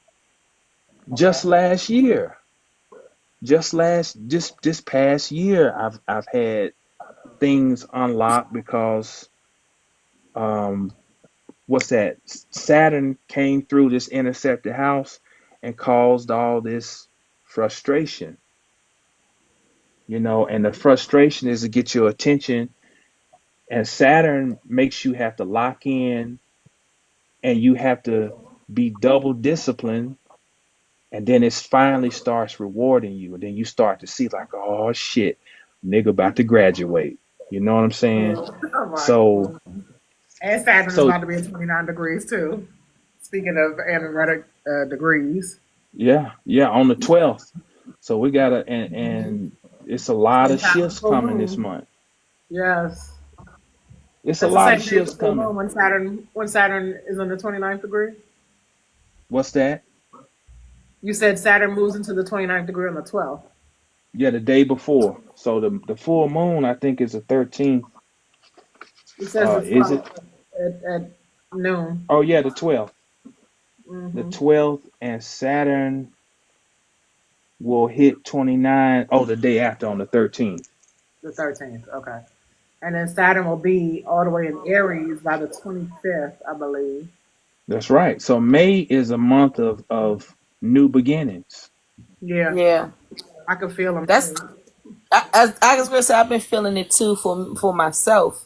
Okay. just last year, this past year, I've had things unlocked because um what's that? Saturn came through this intercepted house and caused all this frustration, and the frustration is to get your attention. And Saturn makes you have to lock in and you have to be double disciplined. And then it finally starts rewarding you. And then you start to see, like, oh shit, nigga about to graduate. You know what I'm saying? Oh my. So, And Saturn is so about to be at 29 degrees too. Speaking of energetic degrees, yeah, on the 12th. So we gotta, and it's a lot same of time as the shifts full coming this moon. month. Yes, It's a that's the lot of same day as the shifts full coming. moon when Saturn is in the 29th degree. What's that? You said Saturn moves into the 29th degree on the 12th. Yeah, the day before. So the full moon, I think, is the 13th. It says the Is it? 12th at noon. Oh yeah, the 12th. The Mm-hmm. 12th, and Saturn will hit 29. Oh, the day after on the 13th. The 13th. Okay. And then Saturn will be all the way in Aries by the 25th, I believe. That's right. So May is a month of new beginnings. Yeah, Yeah. I can feel them That's too. I was gonna say I've been feeling it too for myself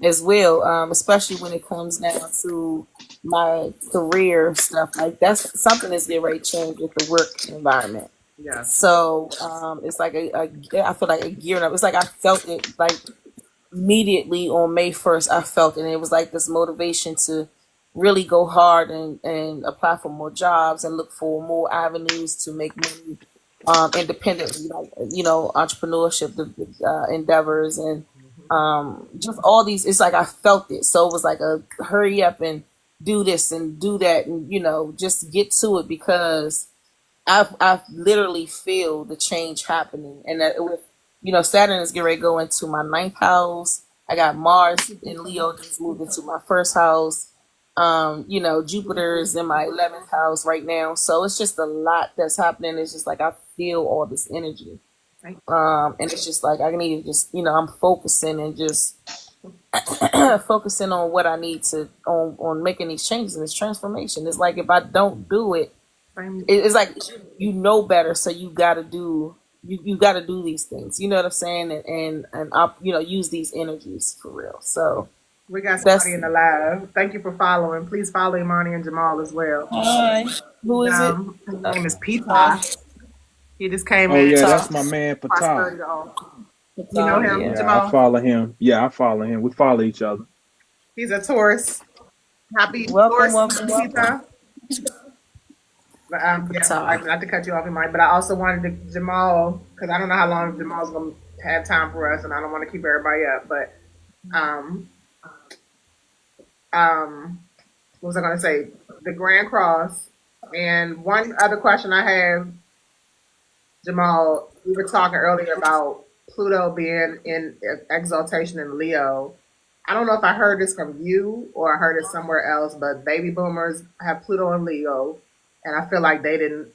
as well, especially when it comes down to my career stuff. Like that's something that's getting ready to change with the work environment. Yes. So it's like I feel like a gearing up. It's like I felt it like immediately on May 1st. I felt it, and it was like this motivation to really go hard and apply for more jobs and look for more avenues to make money independently, like entrepreneurship endeavors and just all these. It's like I felt it, so it was like a hurry up and do this and do that, and just get to it because I literally feel the change happening, and that with Saturn is getting ready to go into my ninth house. I got Mars in Leo just moved into my first house. Jupiter is in my 11th house right now, so it's just a lot that's happening. It's just like I feel all this energy, and it's just like I need to just I'm focusing and just focusing on what I need to on making these changes and this transformation. It's like if I don't do it, it's like better, so you got to do you got to do these things. You know what I'm saying? And use these energies for real. So We got that's somebody in the live. Thank you for following. Please follow Imani and Jamal as well. hi. Who is it? His name is Pita. He just came Oh in. yeah, Tom. that's my man Patah. Prosperity to all. You know him, Yeah. Yeah, I Jamal? follow him. Yeah, I follow him. We follow each other. He's a Taurus. Happy Welcome, Taurus, welcome, welcome. Pita. But, Patah. not to cut you off, Imani, but I also wanted to Jamal, because I don't know how long Jamal's going to have time for us, and I don't want to keep everybody up, but what was I going to say? The Grand Cross. And one other question I have, Jamal, we were talking earlier about Pluto being in exaltation in Leo. I don't know if I heard this from you or I heard it somewhere else, but baby boomers have Pluto in Leo, and I feel like they didn't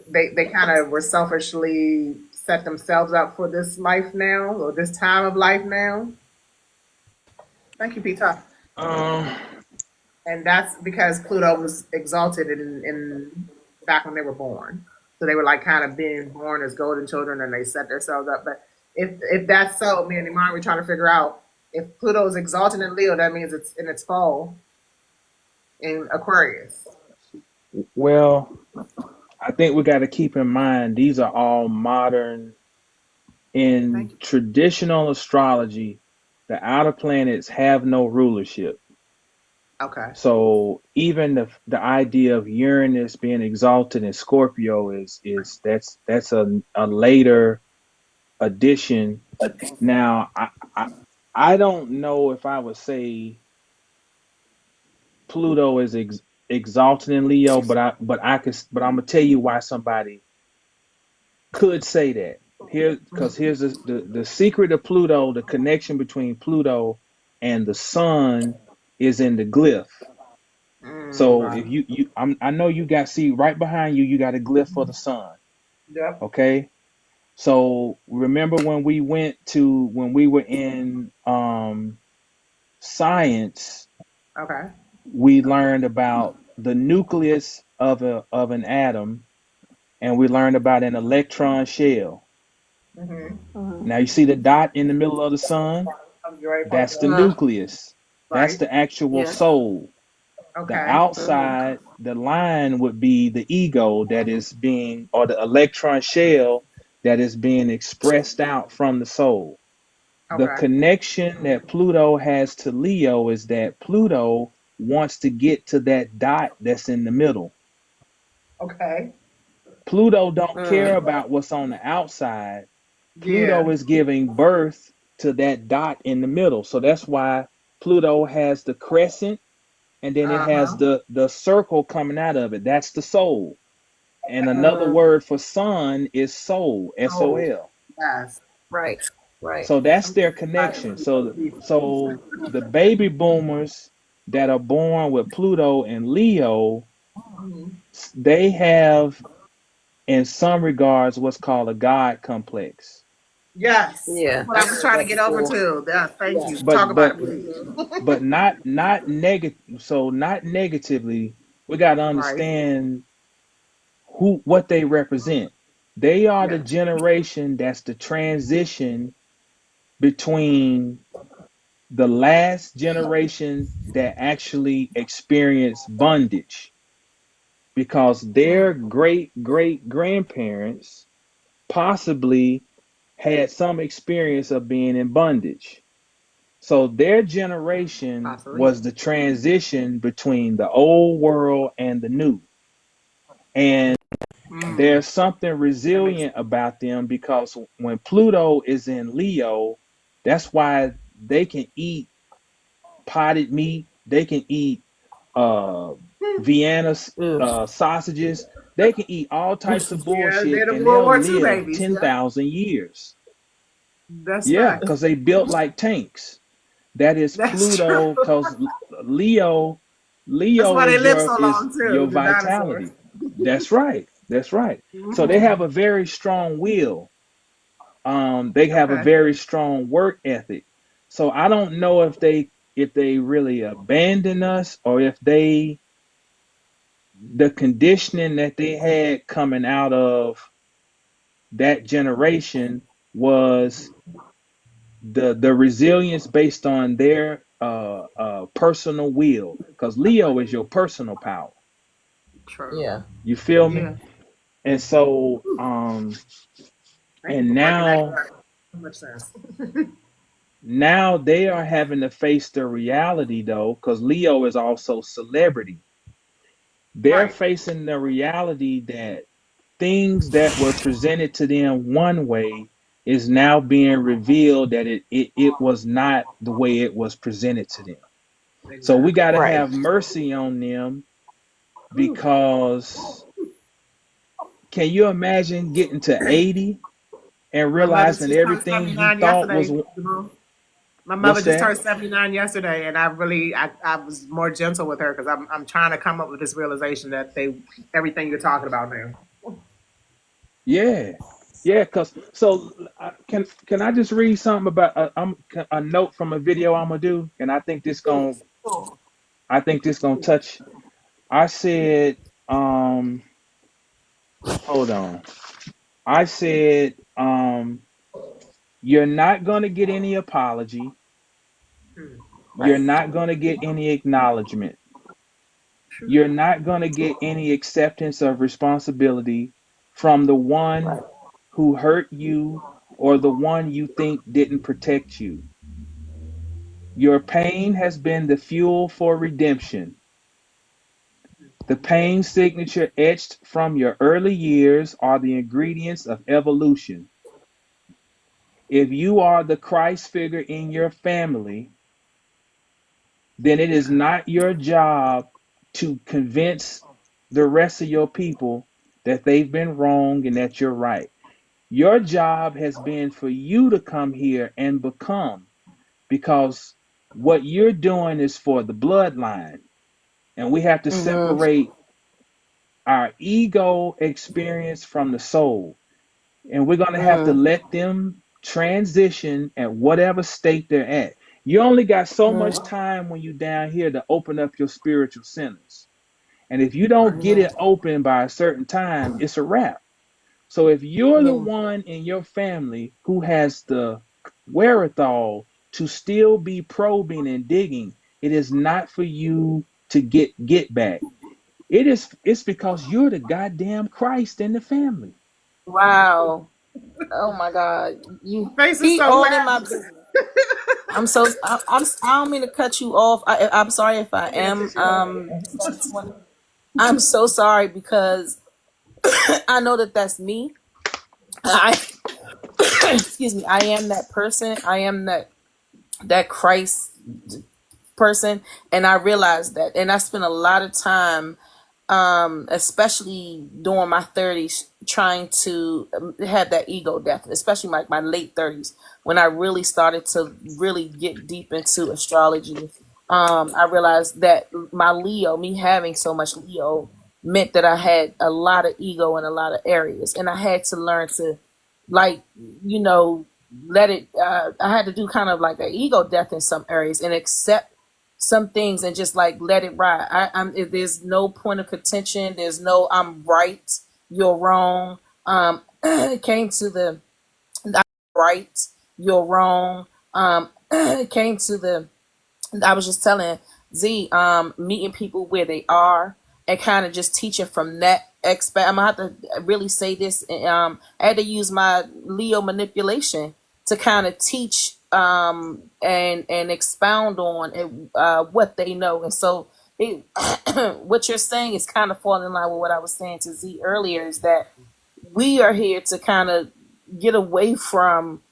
they kind of were selfishly set themselves up for this life now or this time of life now. Thank you, Peter. Um, And that's because Pluto was exalted in back when they were born. So they were like kind of being born as golden children, and they set themselves up. But if that's so, me and Imani were trying to figure out if Pluto is exalted in Leo, that means it's in its fall in Aquarius. well, I think we got to keep in mind these are all modern. In traditional astrology, the outer planets have no rulership. Okay. So even the idea of Uranus being exalted in Scorpio is that's a later addition. Now I don't know if I would say Pluto is exalted in Leo, but I'm gonna tell you why somebody could say that. Here's the secret of Pluto. The connection between Pluto and the sun is in the glyph. So Right. if I know you got, see right behind you, you got a glyph for the sun. Yep. Okay. So remember when we were in science, Okay. we learned about the nucleus of an atom, and we learned about an electron shell. Mm-hmm. Now you see the dot in the middle of the sun? Great point. That's the nucleus. That's Right. the actual Yeah. soul. The Okay. outside, the line would be the ego that is being, or the electron shell that is being expressed out from the soul. The Okay. connection that Pluto has to Leo is that Pluto wants to get to that dot that's in the middle. Okay. Pluto don't care about what's on the outside. Yeah. Pluto is giving birth to that dot in the middle. So that's why Pluto has the crescent, and then it has Uh-huh. the circle coming out of it. That's the soul. And another word for sun is soul, Oh, SOL. yes. Right. Right. So that's their connection. So the baby boomers that are born with Pluto and Leo, they have in some regards what's called a God complex. Yes. Yeah. What I was trying to get over to. Yeah, thank you. Talk But about but it, please. but not negative. So not negatively. We got to Right. understand. what they represent. They are the Yeah. generation that's the transition between the last generation that actually experienced bondage, because their great great grandparents possibly had some experience of being in bondage. So their generation Possibly. was the transition between the old world and the new. And Mm, there's something that makes resilient about them, because when Pluto is in Leo, that's why they can eat potted meat, they can eat uh Vienna Ugh. sausages, they can eat all types of Yeah, bullshit they're the and World they'll War II live babies. Yeah, 10,000 years. that's Yeah, facts. because they built like tanks. That is That's true. Pluto, because Leo, That's Leo why they is live your so long too. The dinosaurs. vitality. That's right. That's right. So they Hmm. have a very strong will. They have a Okay. very strong work ethic. So I don't know if they really abandon us, or if they, the conditioning that they had coming out of that generation was the resilience based on their personal will, because Leo is your personal power. True. Yeah. You feel me? Yeah. And so Thank you and for breaking that now down. So much sense. now they are having to face the reality, though, because Leo is also celebrity. They're Right. facing the reality that things that were presented to them one way is now being revealed that it was not the way it was presented to them. So we Exactly. got to Right. have mercy on them, Whew. because can you imagine getting to 80 and My mother realizing just turned everything you 79 thought was, yesterday. My mother what's just that? turned 79 yesterday, and I was more gentle with her because I'm trying to come up with this realization that everything you're talking about now. Yeah. Yeah, cuz so can I just read something about a note from a video I'm gonna do, and Please. Cool. I think this gonna touch. I said, hold on. I said, you're not gonna get any apology. Hmm. You're Right. not gonna get any acknowledgement. True. You're not gonna get any acceptance of responsibility from the one Right. who hurt you, or the one you think didn't protect you. Your pain has been the fuel for redemption. The pain signature etched from your early years are the ingredients of evolution. If you are the Christ figure in your family, then it is Okay. not your job to convince the rest of your people that they've been wrong and that you're right. Your job has been for you to come here and become, because what you're doing is for the bloodline. And we have to Mm-hmm. separate our ego experience from the soul. And we're going to have to Mm-hmm. let them transition at whatever state they're at. You only got so much Mm-hmm. time when you're down here to open up your spiritual centers. And if you don't Right. get it Mm-hmm. open by a certain time, it's a wrap. So if you're the Yeah. one in your family who has the wherewithal to still be probing and digging, it is not for you to get back. It's because you're the goddamn Christ in the family. Wow. Oh my God. Your face is He so all in my happy. business. I don't mean to cut you off. I'm sorry if I Go ahead, am Tissy. Go ahead. disrupting someone. I'm so sorry because I know that that's me. I excuse me. I am that person. I am that Christ person, and I realized that, and I spent a lot of time, especially during my 30s, trying to have that ego death, especially my late 30s, when I really started to really get deep into astrology. I realized that my Leo, me having so much Leo, meant that I had a lot of ego in a lot of areas, and I had to learn to, like, you know, let it. I had to do kind of like an ego death in some areas and accept some things and just like let it ride. If there's no point of contention, there's no I'm right. you're wrong. It came to the right, you're wrong. It came to the I was just telling Z, meeting people where they are and kind of just teaching from that expect. I'm gonna have to really say this. I had to use my Leo manipulation to kind of teach and expound on it, what they know. And so, it, what you're saying is kind of falling in line with what I was saying to Z earlier. Is that we are here to kind of get away from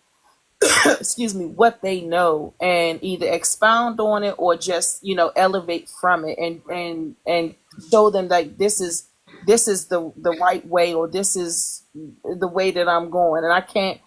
excuse me, what they know and either expound on it or just, elevate from it and show them that this is the right way, or this is the way that I'm going. And I can't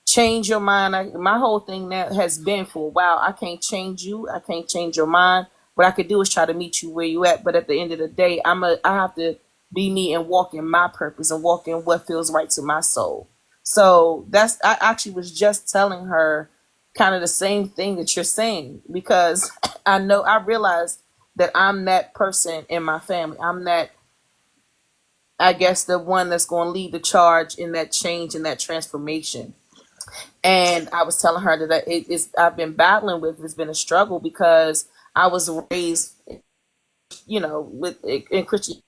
change your mind. My whole thing now has been for a while, I can't change you, I can't change your mind. What I could do is try to meet you where you at, but at the end of the day, I have to be me and walk in my purpose and walk in what feels right to my soul. So I actually was just telling her kind of the same thing that you're saying, because I realize that I'm that person in my family. I'm that, I guess, the one that's going to lead the charge in that change and that transformation. And I was telling her that I've been battling with, it's been a struggle, because I was raised, with in Christian.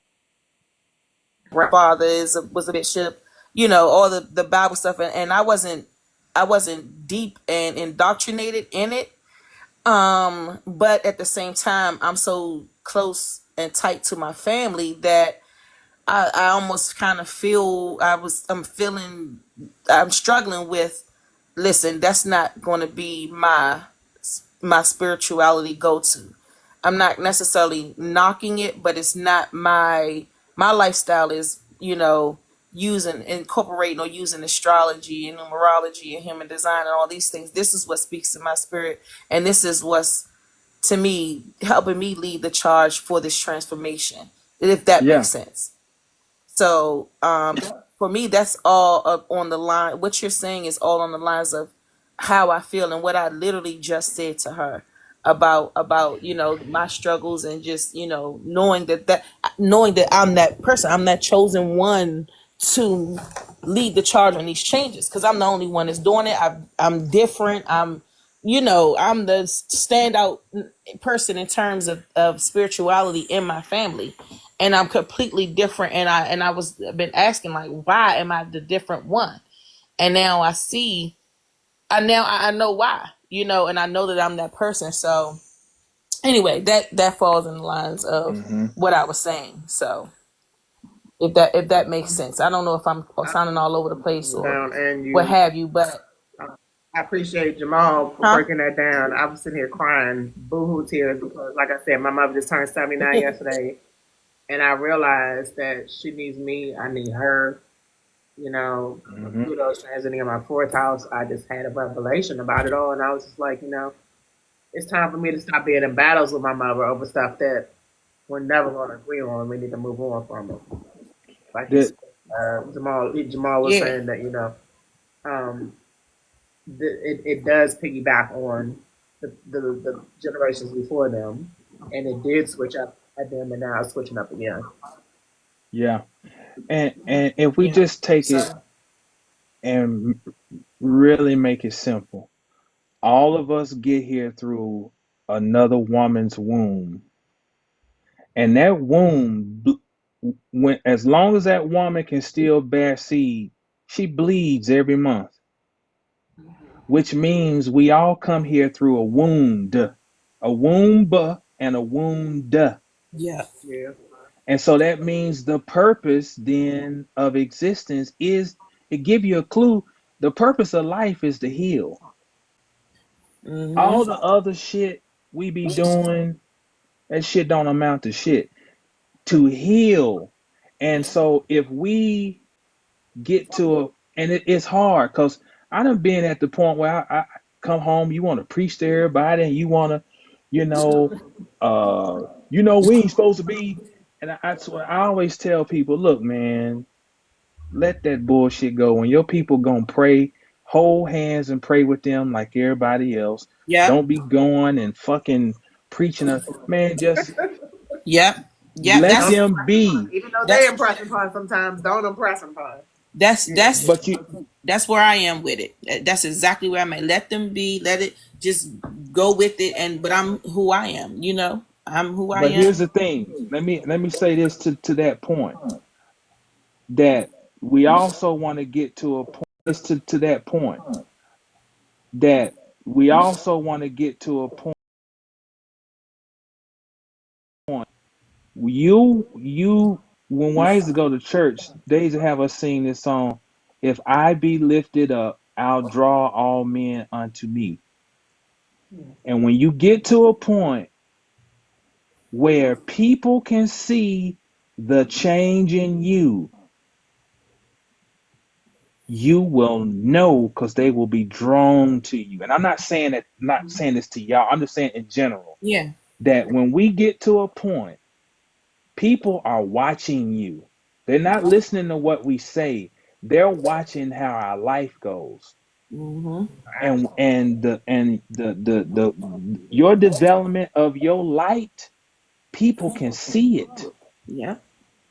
Grandfather was a bishop, all the Bible stuff, and I wasn't deep and indoctrinated in it. But at the same time, I'm so close and tight to my family that I almost kind of feel I'm struggling with, listen, that's not going to be my spirituality go to. I'm not necessarily knocking it, but it's not my lifestyle is, using, incorporating, or using astrology and numerology and human design and all these things. This is what speaks to my spirit, and this is what's, to me, helping me lead the charge for this transformation, if that Yeah. makes sense. So, for me, that's all up on the line. What you're saying is all on the lines of how I feel and what I literally just said to her about my struggles, and just knowing that I'm that person, I'm that chosen one to lead the charge on these changes, because I'm the only one that's doing it. I'm different. I'm the standout person in terms of spirituality in my family, and I'm completely different. And I was been asking, like, why am I the different one? And now I see. I know why. And I know that I'm that person. So anyway, that falls in the lines of Mm-hmm. what I was saying. So if that makes sense, I don't know if I'm sounding all over the place or Down and what you. have you, but I appreciate Jamal for huh? breaking that down. I was sitting here crying boohoo tears because, like I said, my mother just turned 79 yesterday, and I realized that she needs me. I need her. Mm-hmm. Pluto's transiting in my fourth house. I just had a revelation about it all, and I was just like, it's time for me to stop being in battles with my mother over stuff that we're never going to agree on. We need to move on from it. Like The Jamal was Yeah. saying that um, it does piggyback on the generations before them, and it did switch up at them, and now it's switching up again. yeah, and if we Yeah. just take it So and really make it simple, all of us get here through another woman's womb, and that womb, when as long as that woman can still bear seed, she bleeds every month, which means we all come here through a wound, a womb, and a wound. yeah. Yeah. And so that means the purpose then of existence is, it give you a clue. The purpose of life is to heal. All Mm-hmm. the other shit we be doing, that shit don't amount to shit. To heal. And so if we get to a, and it's hard because I done been at the point where I come home, you want to preach to everybody, and you want to, you know, we ain't supposed to be. And I always tell people, look, man, let that bullshit go. When your people gonna pray, hold hands and pray with them like everybody else. Yep. Don't be going and fucking preaching. Man, just Yep. Yep, Let Don't that's them impress upon. be. Even though they that's impress upon sometimes, don't impress upon. that's Yeah, that's but you that's where I am with it. That's exactly where I'm at. Let them be. Let it just go with it. And but I'm who I am. You know, I'm who I but here's am. the thing. Let me say this to that point, that we also want to get to a point, this to that point, that we also want to get to a point, you when I used to go to church, they used to have us sing this song, if I be lifted up, I'll draw all men unto me. And when you get to a point where people can see the change in you, you will know, because they will be drawn to you. And I'm not saying that, not saying this to y'all. I'm just saying in general, Yeah. that when we get to a point, people are watching you. They're not listening to what we say. They're watching how our life goes. Mm-hmm. And the your development of your light, people can see it. Yep.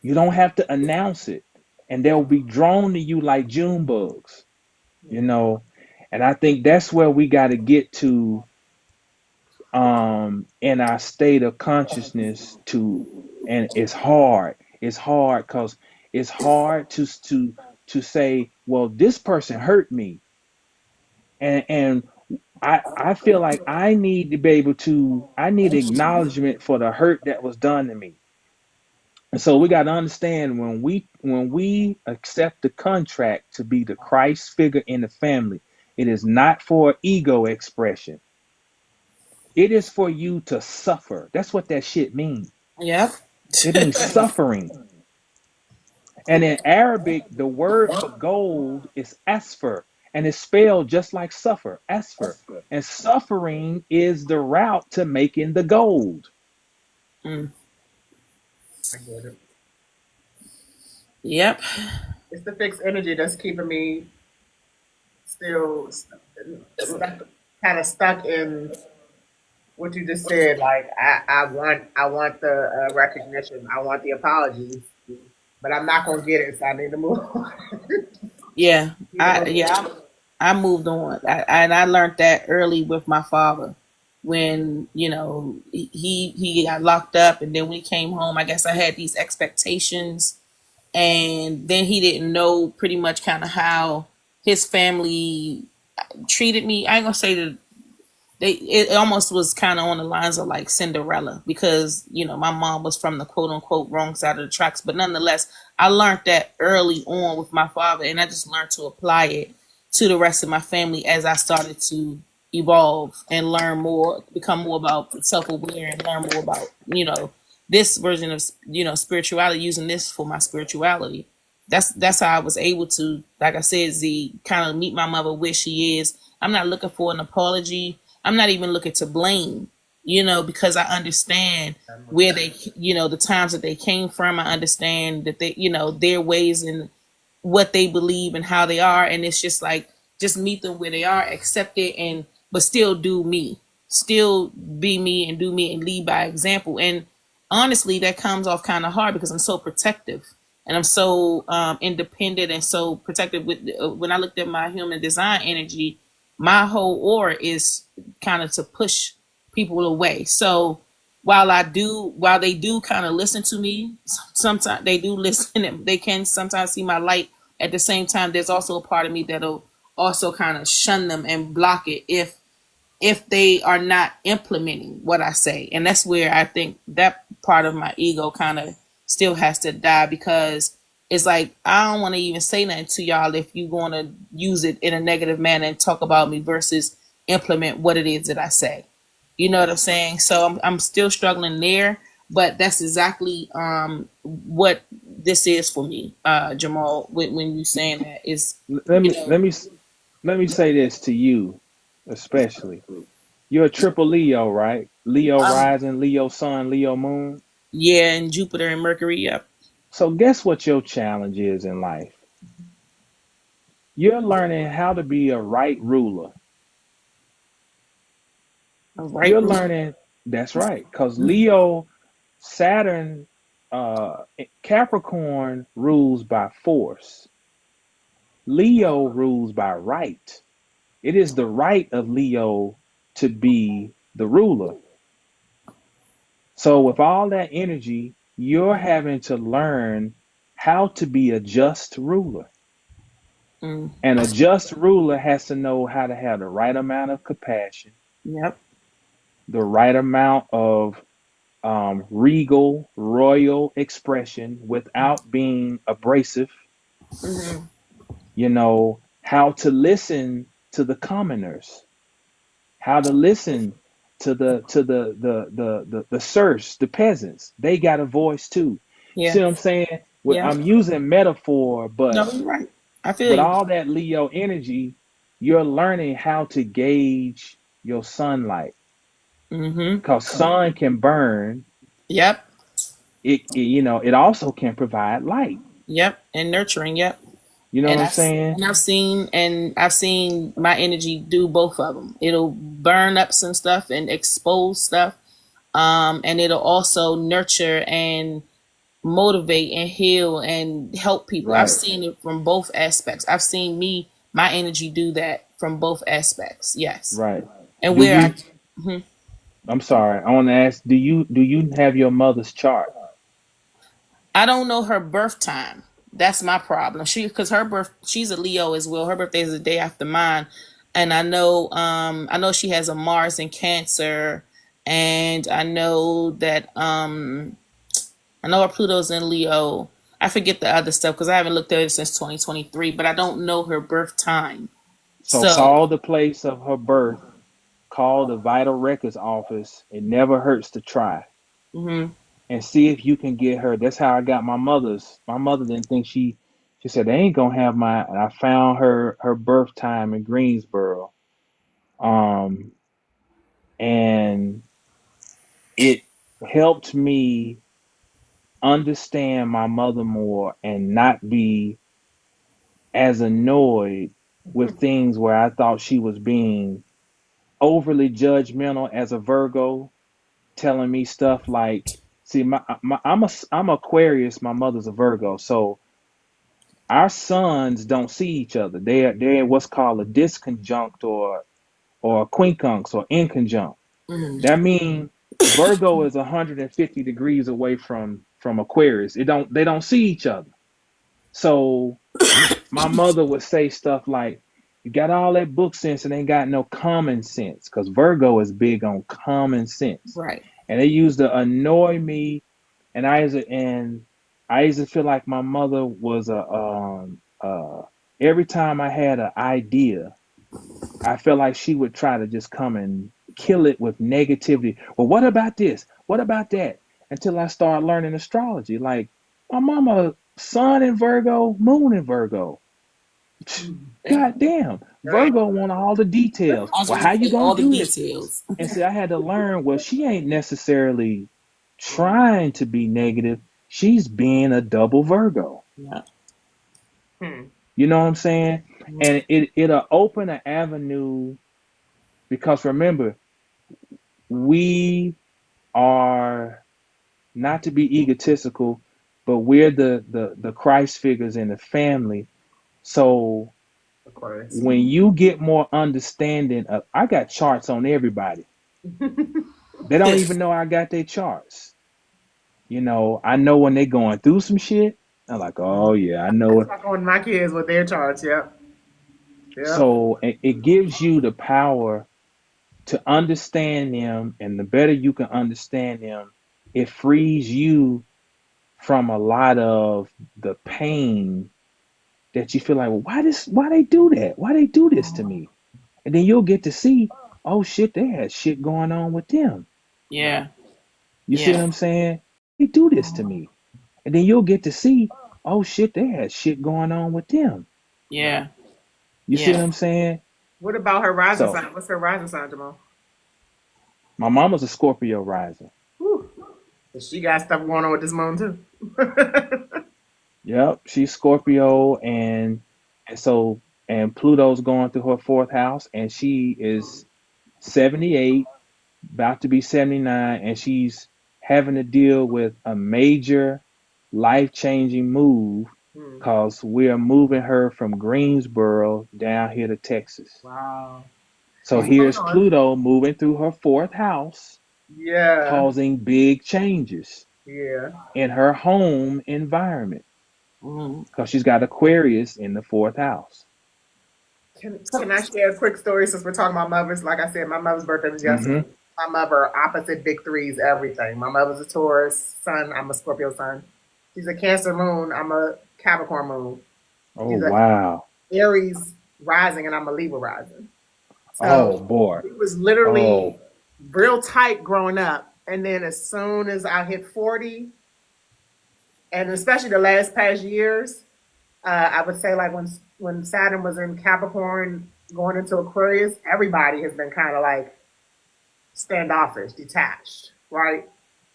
You don't have to announce it, and they'll be drawn to you like June bugs, you know. And I think that's where we got to get to, in our state of consciousness. To And it's hard because it's hard to say, well, this person hurt me, and I feel like I need to be able to, I need acknowledgement for the hurt that was done to me. And so we got to understand, when we accept the contract to be the Christ figure in the family, it is not for ego expression. It is for you to suffer. That's what that shit means. Yep. It means suffering. And in Arabic, the word for gold is asfar, and it's spelled just like suffer, asfar. And suffering is the route to making the gold. Mm. I get it. Yep. It's the fixed energy that's keeping me still stuck, kind of stuck in what you just said. Like I want the recognition. I want the apologies, but I'm not gonna get it. So I need to move. Yeah. Need to move on. I moved on. And I learned that early with my father, when he got locked up, and then when he came home, I guess I had these expectations, and then he didn't know pretty much kind of how his family treated me. I ain't gonna say that it almost was kind of on the lines of like Cinderella, because my mom was from the quote unquote wrong side of the tracks, but nonetheless I learned that early on with my father, and I just learned to apply it to the rest of my family as I started to evolve and learn more, become more about self-aware, and learn more about this version of spirituality, using this for my spirituality. That's how I was able to, like I said, Z, kind of meet my mother where she is. I'm not looking for an apology. I'm not even looking to blame, because I understand where they, the times that they came from. I understand that they, their ways and what they believe and how they are. And it's just like, just meet them where they are, accept it, and, but still do me, still be me and do me and lead by example. And honestly, that comes off kind of hard because I'm so protective, and I'm so independent and so protective. With when I looked at my human design energy, my whole aura is kind of to push people away. So while they do kind of listen to me, sometimes they do listen, and they can sometimes see my light. At the same time, there's also a part of me that'll also kind of shun them and block it if they are not implementing what I say. And that's where I think that part of my ego kind of still has to die, because it's like, I don't want to even say nothing to y'all if you want to use it in a negative manner and talk about me versus implement what it is that I say. You know what I'm saying? So I'm still struggling there, but that's exactly what this is for me, Jamal. When you saying that is, Let you me know, let me let me say this to you, especially. You're a triple Leo, right? Leo um, rising, Leo sun, Leo moon. yeah, and Jupiter and Mercury, yep. So guess what your challenge is in life? You're learning how to be a right ruler. All right. You're learning, that's right, because Leo, Saturn. Capricorn rules by force. Leo rules by right. It is the right of Leo to be the ruler. So with all that energy, you're having to learn how to be a just ruler. Mm. And a just ruler has to know how to have the right amount of compassion, Yep. the right amount of regal, royal expression without being abrasive. Mm-hmm. You know, how to listen to the commoners, how to listen to the serfs, the peasants. They got a voice too. Yeah. See what I'm saying? Yeah. I'm using metaphor, No, but you're right. I feel with you. all that Leo energy, you're learning how to gauge your sunlight. Mm-hmm. Because sun can burn. Yep. It also can provide light. Yep. And nurturing. Yep. You know what And I'm saying? I've seen my energy do both of them. It'll burn up some stuff and expose stuff, and it'll also nurture and motivate and heal and help people. I've Right, seen it from both aspects. I've seen my energy do that from both aspects. Yes, right. and Do where I, you mhm. I'm sorry. I want to ask, do you have your mother's chart? I don't know her birth time. That's my problem. Because her birth, she's a Leo as well. Her birthday is the day after mine, and I know she has a Mars in Cancer, and I know her Pluto's in Leo. I forget the other stuff because I haven't looked at it since 2023, but I don't know her birth time. So So, call the place of her birth, call the Vital Records office. It never hurts to try mhm. and see if you can get her. That's how I got my mother's. My mother didn't think she said they ain't gonna have my. And I found her birth time in Greensboro, um, and it helped me understand my mother more and not be as annoyed with things where I thought she was being overly judgmental as a Virgo, telling me stuff like, see, I'm Aquarius, my mother's a Virgo, so our suns don't see each other. They're in what's called a disconjunct or a quincunx or inconjunct. Mhm. That means Virgo is 150 degrees away from Aquarius. They don't see each other. So my mother would say stuff like, "You got all that book sense and ain't got no common sense," because Virgo is big on common sense, Right. and it used to annoy me. And I used to feel like my mother was every time I had an idea, I felt like she would try to just come and kill it with negativity. Well, what about this? What about that? Until I started learning astrology. Like my mama, sun in Virgo, moon in Virgo. God damn. Right. Virgo want all the details. I was Well, going how to you say gonna all the do this? details. And see, I had to learn, well, she ain't necessarily trying to be negative. She's being a double Virgo. Yeah. Hmm. You know what I'm saying? And it'll open an avenue because remember, we are not to be egotistical, but we're the Christ figures in the family. So Of course. when you get more understanding of, I got charts on everybody. They don't even know I got their charts. I know when they going through some shit. I'm like, oh yeah, I know it. Talk on my kids with their charts. Yep. Yep. So it gives you the power to understand them, and the better you can understand them, it frees you from a lot of the pain that you feel like, well, why they do that? Why they do this to me? And then you'll get to see, oh shit, they had shit going on with them. Yeah. You see what Yeah. I'm saying? They do this to me. And then you'll get to see, oh shit, they had shit going on with them. Yeah. You see what Yeah. I'm saying? What about her rising So sign? What's her rising sign, Jamal? my mama's a Scorpio rising. Whew. She got stuff going on with this moon too. Yep, she's Scorpio, and Pluto's going through her fourth house, and she is 78, about to be 79, and she's having to deal with a major life-changing move Hmm. because we're moving her from Greensboro down here to Texas. Wow. So What's going here's on? Pluto moving through her fourth house, Yeah. causing big changes Yeah. in her home environment Mm. because she's got Aquarius in the fourth house. Can I share a quick story since we're talking about mothers? Like I said, my mother's birthday was yesterday. Mm-hmm. My mother, opposite big threes, everything. My mother's a Taurus sun. I'm a Scorpio sun. She's a Cancer moon. I'm a Capricorn moon. Oh She's a wow. Aries rising, and I'm a Libra rising. Oh So boy. it was literally Oh. real tight growing up. And then as soon as I hit 40, and especially the last past years, I would say like when Saturn was in Capricorn going into Aquarius, everybody has been kind of like standoffish, detached, right?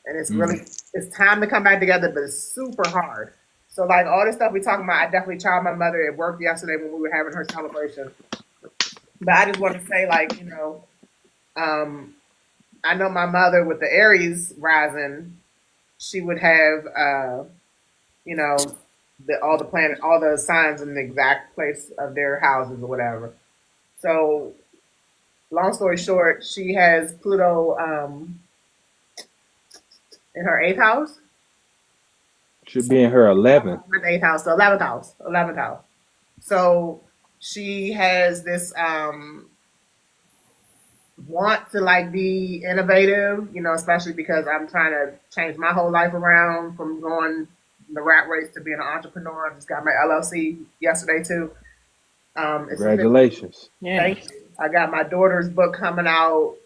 And it's Mm. really it's time to come back together, but it's super hard. So like all the stuff we talking about, I definitely called my mother at work yesterday when we were having her celebration. But I just want to say like um, I know my mother with the Aries rising, she would have you know all the planet, all the signs in the exact place of their houses or whatever. So long story short, she has Pluto in her eighth house. Should be in her 11th. Not the eighth house, the 11th house, 11th house. So she has this want to like be innovative, especially because I'm trying to change my whole life around from going the rat race to being an entrepreneur. I just got my LLC yesterday too. It's official. Congratulations. Yeah. Thank you. I got my daughter's book coming out.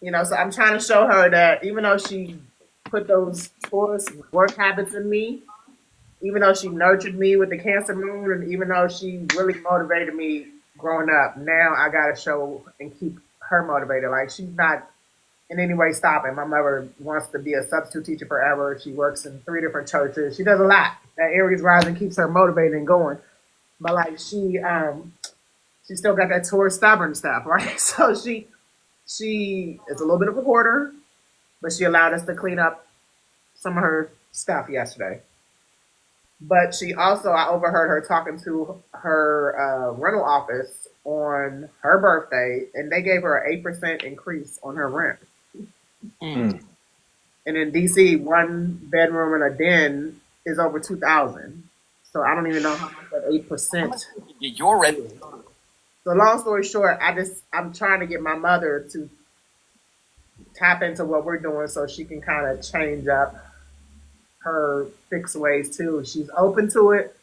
So I'm trying to show her that even though she put those forced work habits in me, even though she nurtured me with the Cancer moon, and even though she really motivated me growing up, now I got to show and keep her motivated. Like she's not in any way stopping. My mother wants to be a substitute teacher forever. She works in 3 different churches. She does a lot. That Aries rising keeps her motivated and going. But like she still got that Taurus stubborn stuff, right? So she is a little bit of a hoarder, but she allowed us to clean up some of her stuff yesterday. But she also, I overheard her talking to her rental office on her birthday, and they gave her an 8% increase on her rent. Mm. Mm. And in DC, one bedroom and a den is over 2,000. So I don't even know how much that 8% You're ready. is. So long story short, I'm trying to get my mother to tap into what we're doing so she can kind of change up her fixed ways too. She's open to it,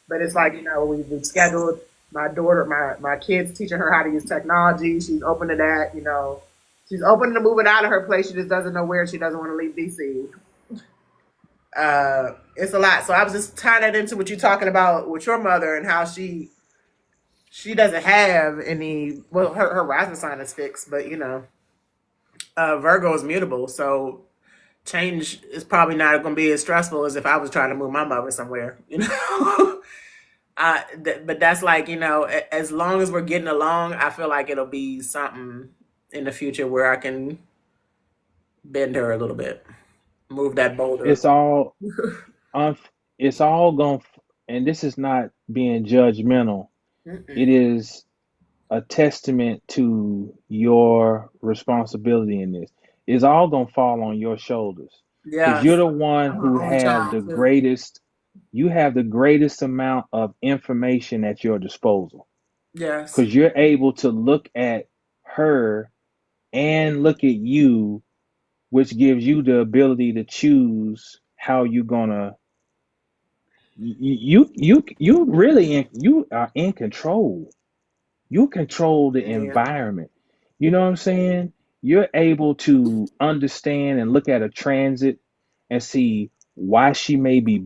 but it's like we've scheduled my daughter, my kids teaching her how to use technology. She's open to that. She's open to moving out of her place. She just doesn't know where. She doesn't want to leave DC. It's a lot. So I was just tying that into what you're talking about with your mother and how she doesn't have any. Well, her rising sign is fixed, but Virgo is mutable, so change is probably not going to be as stressful as if I was trying to move my mother somewhere. But that's like as long as we're getting along, I feel like it'll be something in the future where I can bend her a little bit, move that boulder. It's all it's all going, and this is not being judgmental. It Mm-mm. is a testament to your responsibility in this. It's all going to fall on your shoulders because you're Yes, the one I'm her who only have child the too. greatest, you have the greatest amount of information at your disposal Yes, because you're able to look at her and look at you, which gives you the ability to choose how you're gonna. You really you are in control. You control the yeah, environment. You know what I'm saying? You're able to understand and look at a transit and see why she may be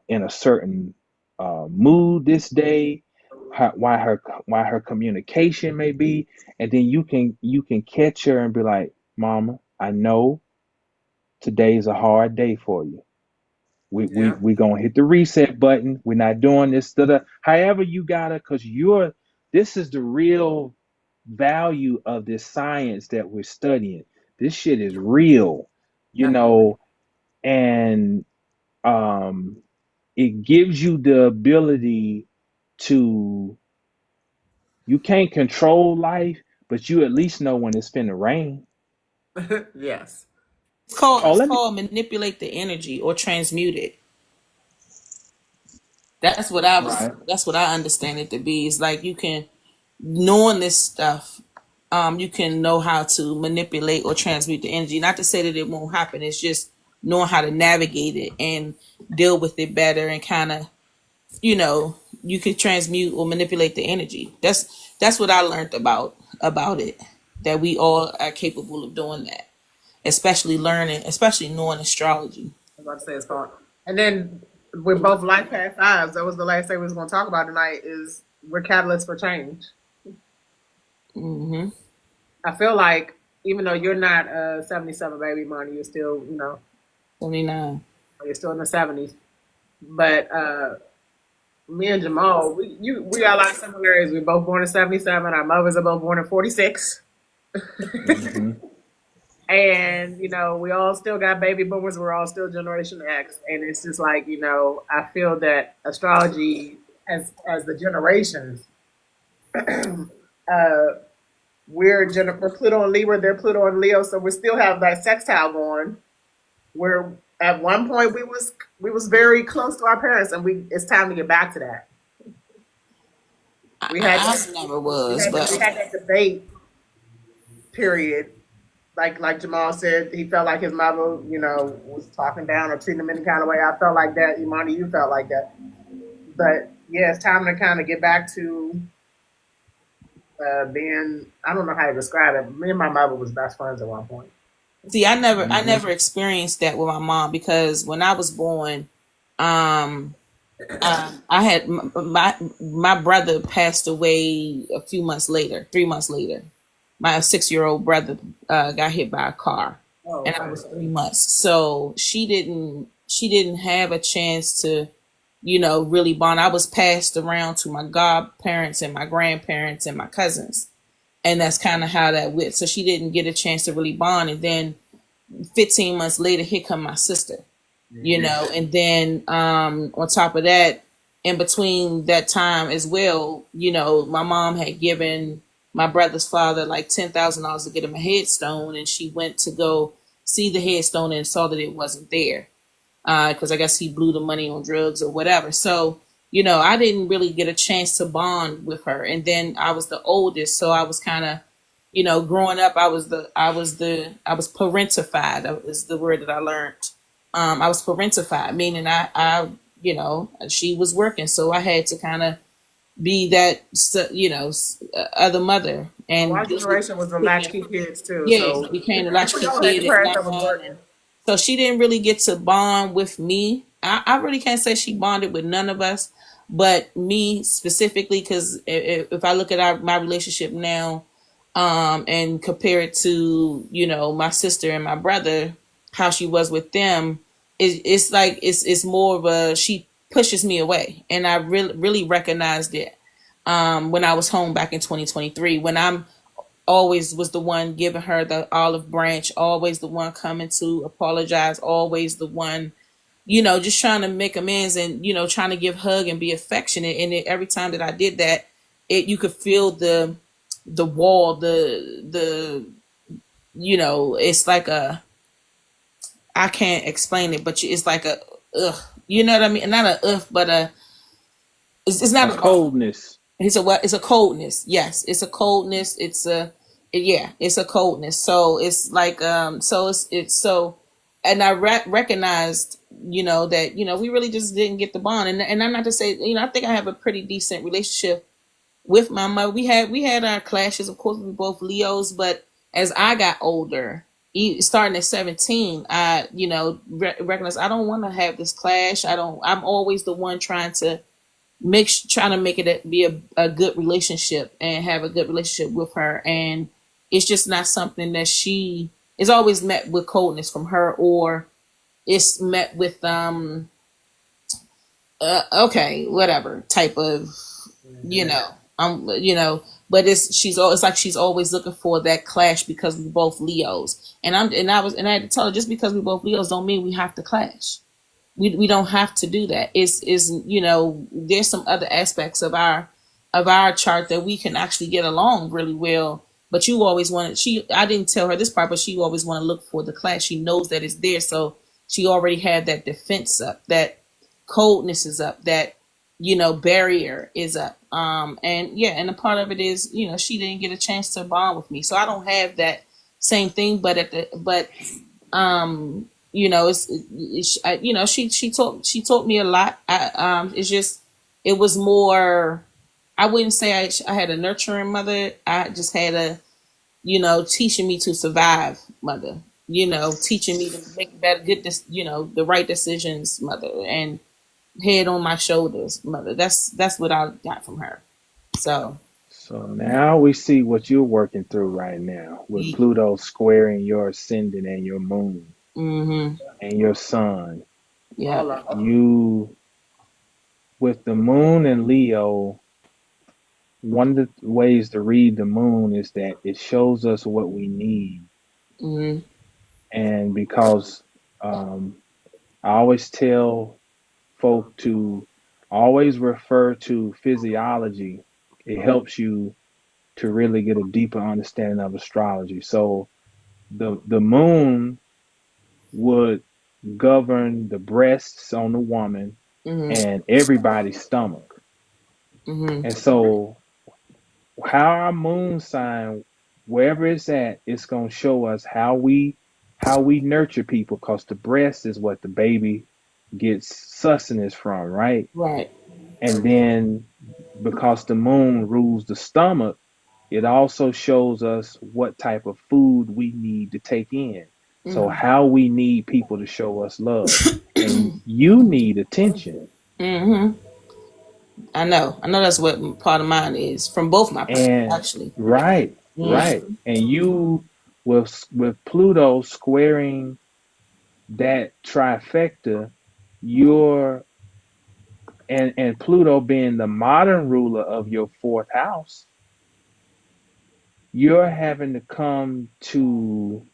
in a certain mood this day, why her communication may be, and then you can catch her and be like, "Mama, I know today's a hard day for you. We yeah, we gonna hit the reset button. We're not doing this. Da-da. However you gotta, cause you're this is the real value of this science that we're studying. This shit is real, you definitely. know, and it gives you the ability to, you can't control life, but you at least know when it's finna rain. Yes. Oh, It's let me, called manipulate the energy or transmute it. That's what I understand it to be. It's like you can, knowing this stuff, you can know how to manipulate or transmute the energy. Not to say that it won't happen. It's just knowing how to navigate it and deal with it better, and kind of, you know, you can transmute or manipulate the energy. That's what I learned about it. That we all are capable of doing that, especially knowing astrology. I was about to say it's called. And then we're both life path fives. That was the last thing we was going to talk about tonight. Is we're catalysts for change. Hmm. I feel like even though you're not a 77 baby, Monty, you're still, 79. you're still in the 70s. But me and Jamal, we got a lot of similarities. We're both born in 77. Our mothers are both born in 46. mm-hmm. And, we all still got baby boomers. We're all still Generation X. And it's just like, I feel that astrology, as the generations, we're Pluto and Libra, they're Pluto and Leo. So we still have that sextile going. Where at one point we was very close to our parents, and it's time to get back to that. We had I never was, we had that debate period. Like Jamal said, he felt like his mother, was talking down or treating him any kind of way. I felt like that. Imani, you felt like that. But yeah, it's time to kind of get back to being. I don't know how to describe it. Me and my mother was best friends at one point. see, I never experienced that with my mom, because when I was born, um, I had my brother passed away a few months later, 3 months later. My 6-year-old brother got hit by a car, Oh, and I was 3 months. So she didn't have a chance to, really bond. I was passed around to my godparents and my grandparents and my cousins, and that's kind of how that went. So she didn't get a chance to really bond, and then 15 months later, here come my sister, and then on top of that, in between that time as well, my mom had given my brother's father like $10,000 to get him a headstone, and she went to go see the headstone and saw that it wasn't there, because I guess he blew the money on drugs or whatever. So I didn't really get a chance to bond with her, and then I was the oldest, so I was kind of, growing up, I was parentified. That was the word that I learned. I was parentified, meaning she was working, so I had to kind of be that, other mother. And our generation was the latchkey kids too. yeah, So became the we latchkey all had kid at parents that was 9. working. So she didn't really get to bond with me. I really can't say she bonded with none of us, but me specifically, because if I look at my relationship now, and compare it to, my sister and my brother, how she was with them, it's like it's more of a, she pushes me away, and I really recognized it when I was home back in 2023, when I'm always was the one giving her the olive branch, always the one coming to apologize, always the one, just trying to make amends, and trying to give hug and be affectionate. And every time that I did that, you could feel the wall, it's like a, I can't explain it, but it's like a ugh, you know what I mean? Not a ugh, but it's A not a, coldness. it's a what? It's a coldness. Yes, it's a coldness. It's a coldness. So it's like so it's so, and I recognized, that we really just didn't get the bond. And I'm not to say, I think I have a pretty decent relationship with my mother. We had our clashes. Of course, we were both Leos, but as I got older, starting at 17, I recognized I don't want to have this clash. I'm always the one trying to make it be a good relationship and have a good relationship with her. And it's just not something that she is always met with coldness from her, or it's met with okay, whatever type of, you know but it's like she's always looking for that clash, because we both Leos. And I had to tell her, just because we both Leos don't mean we have to clash. we don't have to do that. Is you know, there's some other aspects of our chart that we can actually get along really well. But you always wanted, she, I didn't tell her this part, but she always want to look for the clash. She knows that it's there, so she already had that defense up, that coldness is up, that, you know, barrier is up. And yeah, and a part of it is, you know, she didn't get a chance to bond with me, so I don't have that same thing. But you know, you know, she taught me a lot. It's just, it was more. I wouldn't say I had a nurturing mother. I just had a, you know, teaching me to survive mother. You know, teaching me to make better, you know, the right decisions mother, and head on my shoulders mother. That's what I got from her. So So now we see what you're working through right now with Pluto squaring your ascendant and your moon mm-hmm. and your sun. Yeah. You, with the moon and Leo, one of the ways to read the moon is that it shows us what we need. Mm-hmm. And because I always tell folk to always refer to physiology, it helps you to really get a deeper understanding of astrology. So the moon would govern the breasts on the woman Mm-hmm. and everybody's stomach. Mm-hmm. And so how our moon sign, wherever it's at, it's gonna show us how we nurture people, because the breast is what the baby gets sustenance from, right? Right. And then because the moon rules the stomach, it also shows us what type of food we need to take in. So Mm-hmm. how we need people to show us love. And you need attention. Mm-hmm. I know that's what part of mine is from both my parents, And actually. right, right. Mm-hmm. And you, with Pluto squaring that trifecta, you're, and Pluto being the modern ruler of your fourth house, you're having to come to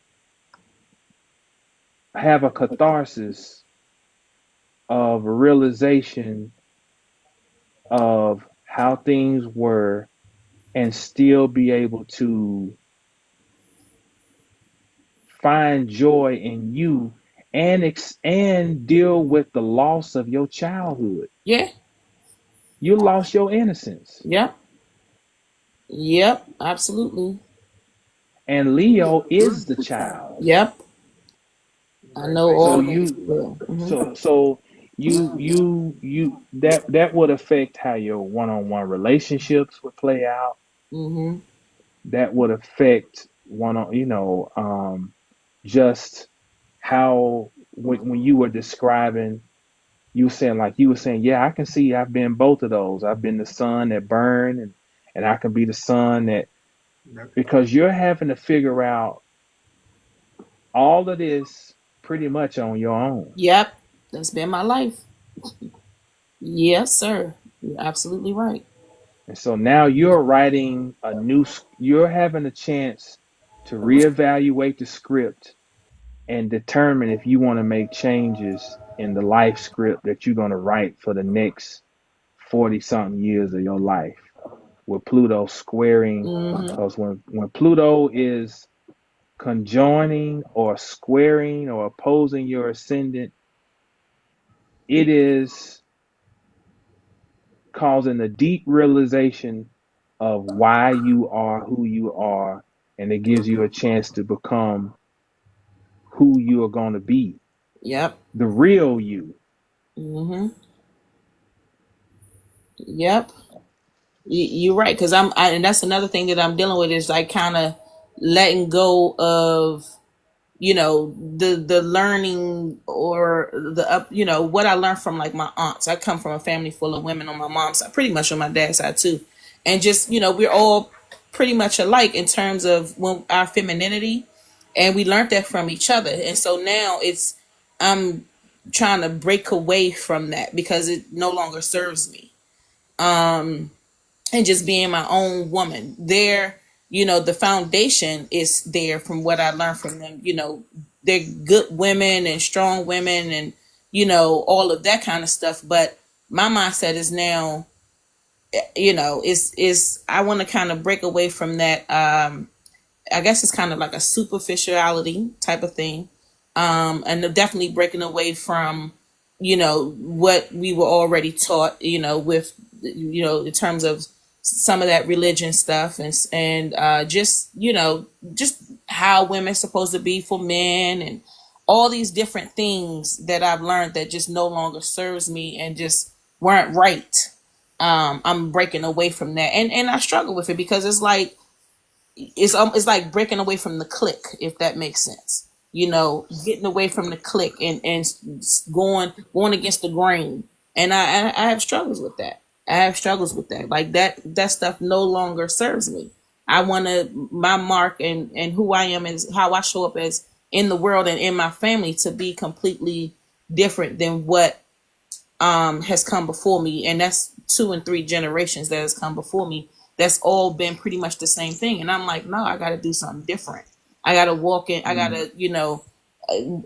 have a catharsis of a realization of how things were, and still be able to find joy in you, and deal with the loss of your childhood. Yeah. You lost your innocence. Yep. Yep. Absolutely. And Leo is the child. Yep. I know So all that you too well. Mm-hmm. so you that would affect how your one-on-one relationships would play out. Mm-hmm. That would affect one on, just how, when you were describing, you were saying, yeah, I can see I've been both of those. I've been the sun that burned, and I can be the sun that, because you're having to figure out all of this pretty much on your own. Yep. That's been my life. Yes, sir. You're absolutely right. And so now you're writing you're having a chance to reevaluate the script and determine if you want to make changes in the life script that you're going to write for the next 40 something years of your life, with Pluto squaring. Mm-hmm. Because when Pluto is conjoining or squaring or opposing your ascendant, it is causing a deep realization of why you are who you are, and it gives you a chance to become who you are going to be, Yep. the real you. Mm-hmm. Yep. You're right, because and that's another thing that I'm dealing with is like kind of letting go of, you know, the learning or the up, you know, what I learned from like my aunts. I come from a family full of women on my mom's side, pretty much on my dad's side too, and just, you know, we're all pretty much alike in terms of when our femininity, and we learned that from each other. And so now it's, I'm trying to break away from that because it no longer serves me, and just being my own woman there. You know, the foundation is there from what I learned from them. You know, they're good women and strong women, and all of that kind of stuff. But my mindset is now, is I want to kind of break away from that. I guess it's kind of like a superficiality type of thing. And definitely breaking away from, what we were already taught, with, in terms of some of that religion stuff and just how women's supposed to be for men and all these different things that I've learned that just no longer serves me and just weren't right. I'm breaking away from that. And I struggle with it because it's like breaking away from the clique, if that makes sense. Getting away from the clique and going against the grain. And I have struggles with that. Like that stuff no longer serves me. I want my mark and who I am is how I show up as in the world and in my family to be completely different than what has come before me. And that's 2 and 3 generations that has come before me. That's all been pretty much the same thing. And I'm like, no, I got to do something different. I got to walk in. I got to,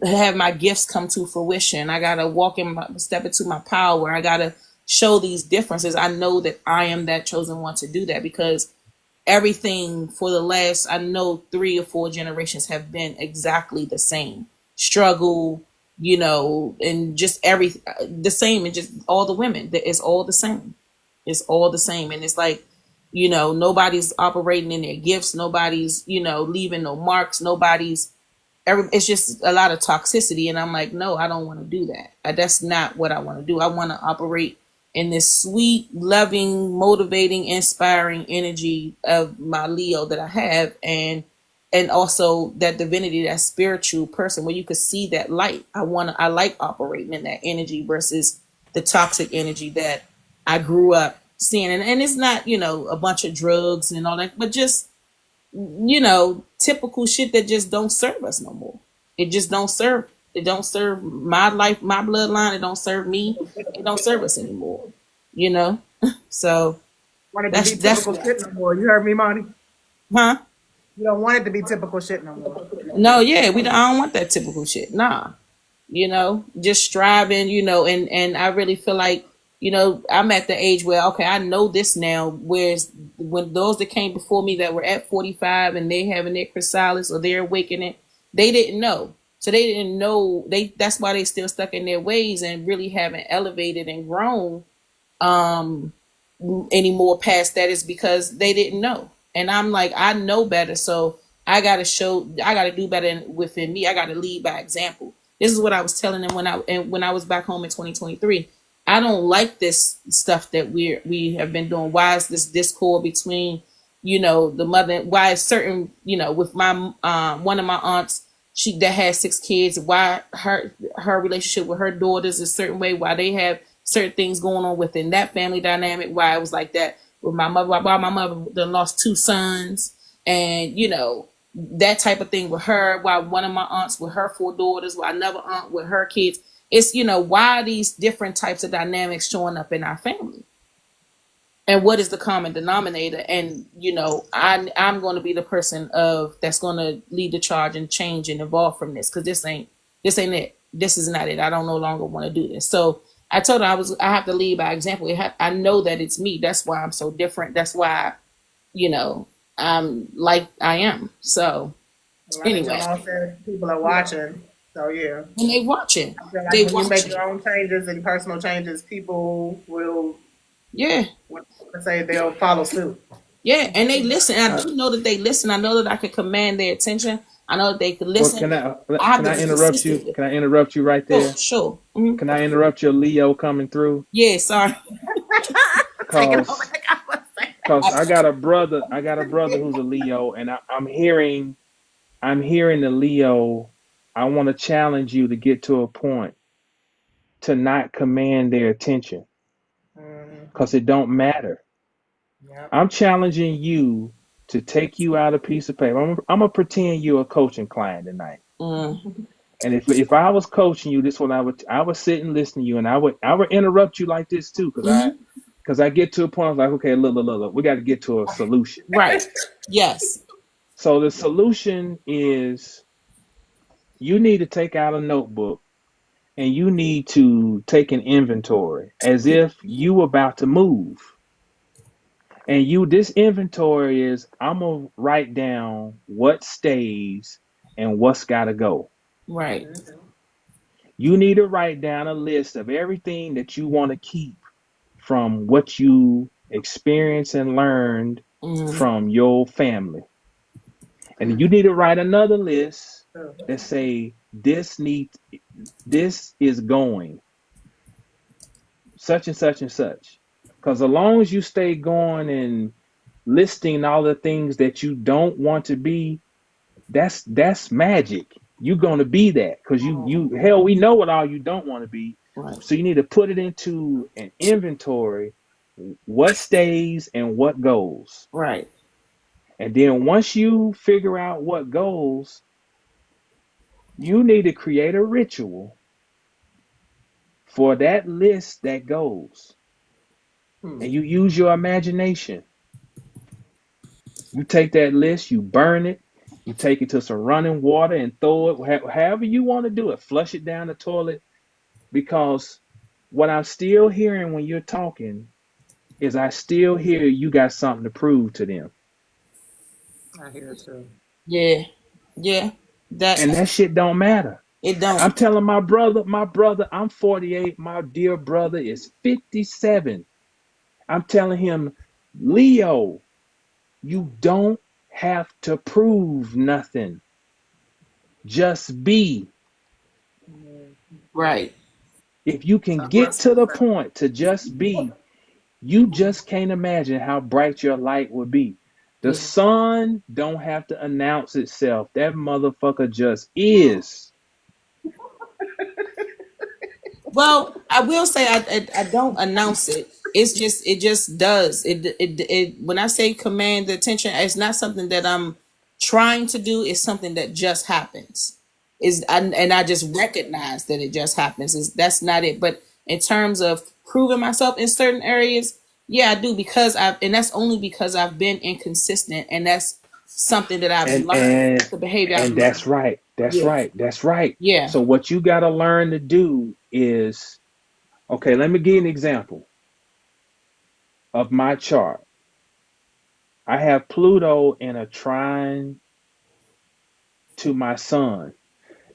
have my gifts come to fruition. I got to step into my power. I got to show these differences. I know that I am that chosen one to do that because everything for the last, I know 3 or 4 generations have been exactly the same struggle, and just the same, and just all the women, it's all the same. It's all the same. And it's like, nobody's operating in their gifts. Nobody's, leaving no marks. It's just a lot of toxicity. And I'm like, no, I don't want to do that. That's not what I want to do. I want to operate in this sweet, loving, motivating, inspiring energy of my Leo that I have. And also that divinity, that spiritual person where you could see that light. I like operating in that energy versus the toxic energy that I grew up seeing. And it's not, a bunch of drugs and all that, but just, typical shit that just don't serve us no more. It just don't serve. It don't serve my life, my bloodline. It don't serve me. It don't serve us anymore. So Want it to be typical shit no more. You heard me, Monty? Huh? You don't want it to be typical shit no more. No, yeah, I don't want that typical shit. Nah. Just striving, and I really feel like, I'm at the age where, okay, I know this now, whereas when those that came before me that were at 45 and they having their chrysalis or they're awakening, they didn't know. So they didn't know, that's why they still stuck in their ways and really haven't elevated and grown anymore past that, is because they didn't know. And I'm like, I know better. So I got to do better within me. I got to lead by example. This is what I was telling them when I was back home in 2023. I don't like this stuff that we have been doing. Why is this discord between, the mother? Why is certain, with my one of my aunts, that has 6 kids. Why her relationship with her daughters is a certain way. Why they have certain things going on within that family dynamic. Why it was like that with my mother. Why my mother then lost 2 sons, and that type of thing with her. Why one of my aunts with her 4 daughters. Why another aunt with her kids. It's, why these different types of dynamics showing up in our family, and what is the common denominator? And, I'm going to be the person that's going to lead the charge and change and evolve from this. Cause this ain't it. This is not it. I don't no longer want to do this. So I told her I have to lead by example. I know that it's me. That's why I'm so different. That's why, I'm like I am. So anyway, Jamal said people are watching. So yeah, and they watching. Like when you make your own changes and personal changes, people will say they'll follow suit. Yeah, and they listen. I do know that they listen. I know that I can command their attention. I know that they can listen. Well, can I interrupt you? Can I interrupt you right there? Oh, sure. Mm-hmm. Can I interrupt your Leo coming through? Yeah, sorry. Because I got a brother who's a Leo, and I'm hearing the Leo. I want to challenge you to get to a point to not command their attention, because it don't matter. Yep. I'm challenging you to take you out a piece of paper. I'm gonna pretend you're a coaching client tonight. And if I was coaching you, this one I would sit and listen to you, and I would interrupt you like this too, because I get to a point I was like, okay, look, we got to get to a solution. Right. Yes. So the solution is you need to take out a notebook and you need to take an inventory as if you about to move. And this inventory is, I'm gonna write down what stays and what's gotta go. Right. You need to write down a list of everything that you want to keep from what you experienced and learned Mm-hmm. from your family. And you need to write another list that say this is going such and such and such. Because as long as you stay going and listing all the things that you don't want to be, that's magic. You're gonna be that because you hell, we know what all you don't want to be. Right. So you need to put it into an inventory, what stays and what goes. Right. And then once you figure out what goes, you need to create a ritual for that list that goes. And you use your imagination. You take that list, you burn it, you take it to some running water and throw it however you want to do it. Flush it down the toilet. Because what I'm still hearing when you're talking is I still hear you got something to prove to them. I hear it too. Yeah. Yeah. And that shit don't matter. It don't. I'm telling my brother, I'm 48. My dear brother is 57. I'm telling him, Leo, you don't have to prove nothing. Just be. Right. If you can get to the point to just be, you just can't imagine how bright your light would be. The sun don't have to announce itself. That motherfucker just is. Well, I will say I don't announce it. It just does. It when I say command the attention, it's not something that I'm trying to do. It's something that just happens. And I just recognize that it just happens. That's not it. But in terms of proving myself in certain areas, yeah, I do because and that's only because I've been inconsistent, and that's something that I've And learned. and That's the behavior I've and learned. that's right. That's Yeah, right. That's right. yeah, So what you got to learn to do is, okay, let me give you an example of my chart. I have Pluto in a trine to my sun.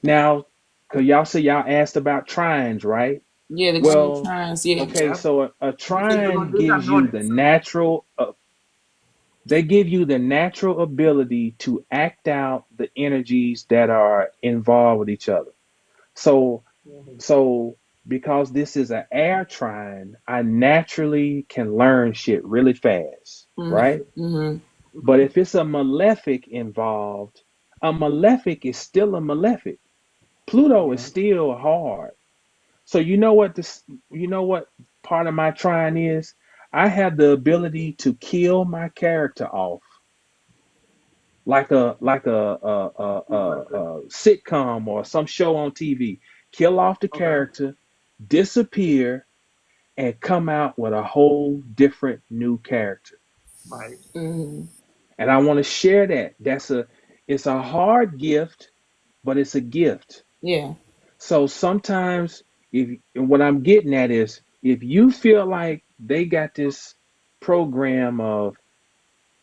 Now, cause y'all say y'all asked about trines, right? yeah. The green Well, trines, yeah. okay, Yep. so a You said you were gonna trine do gives something you on the it. natural they give you the natural ability to act out the energies that are involved with each other. So so because this is an air trine, I naturally can learn shit really fast, right? Mm-hmm. But if it's a malefic involved, a malefic is still a malefic. Pluto is still hard. So you know what part of my trine is? I have the ability to kill my character off like a sitcom or some show on TV. Kill off the character, disappear, and come out with a whole different new character. Right. Mm-hmm. And I want to share that. It's a hard gift, but it's a gift. Yeah. So sometimes if what I'm getting at is if you feel like they got this program of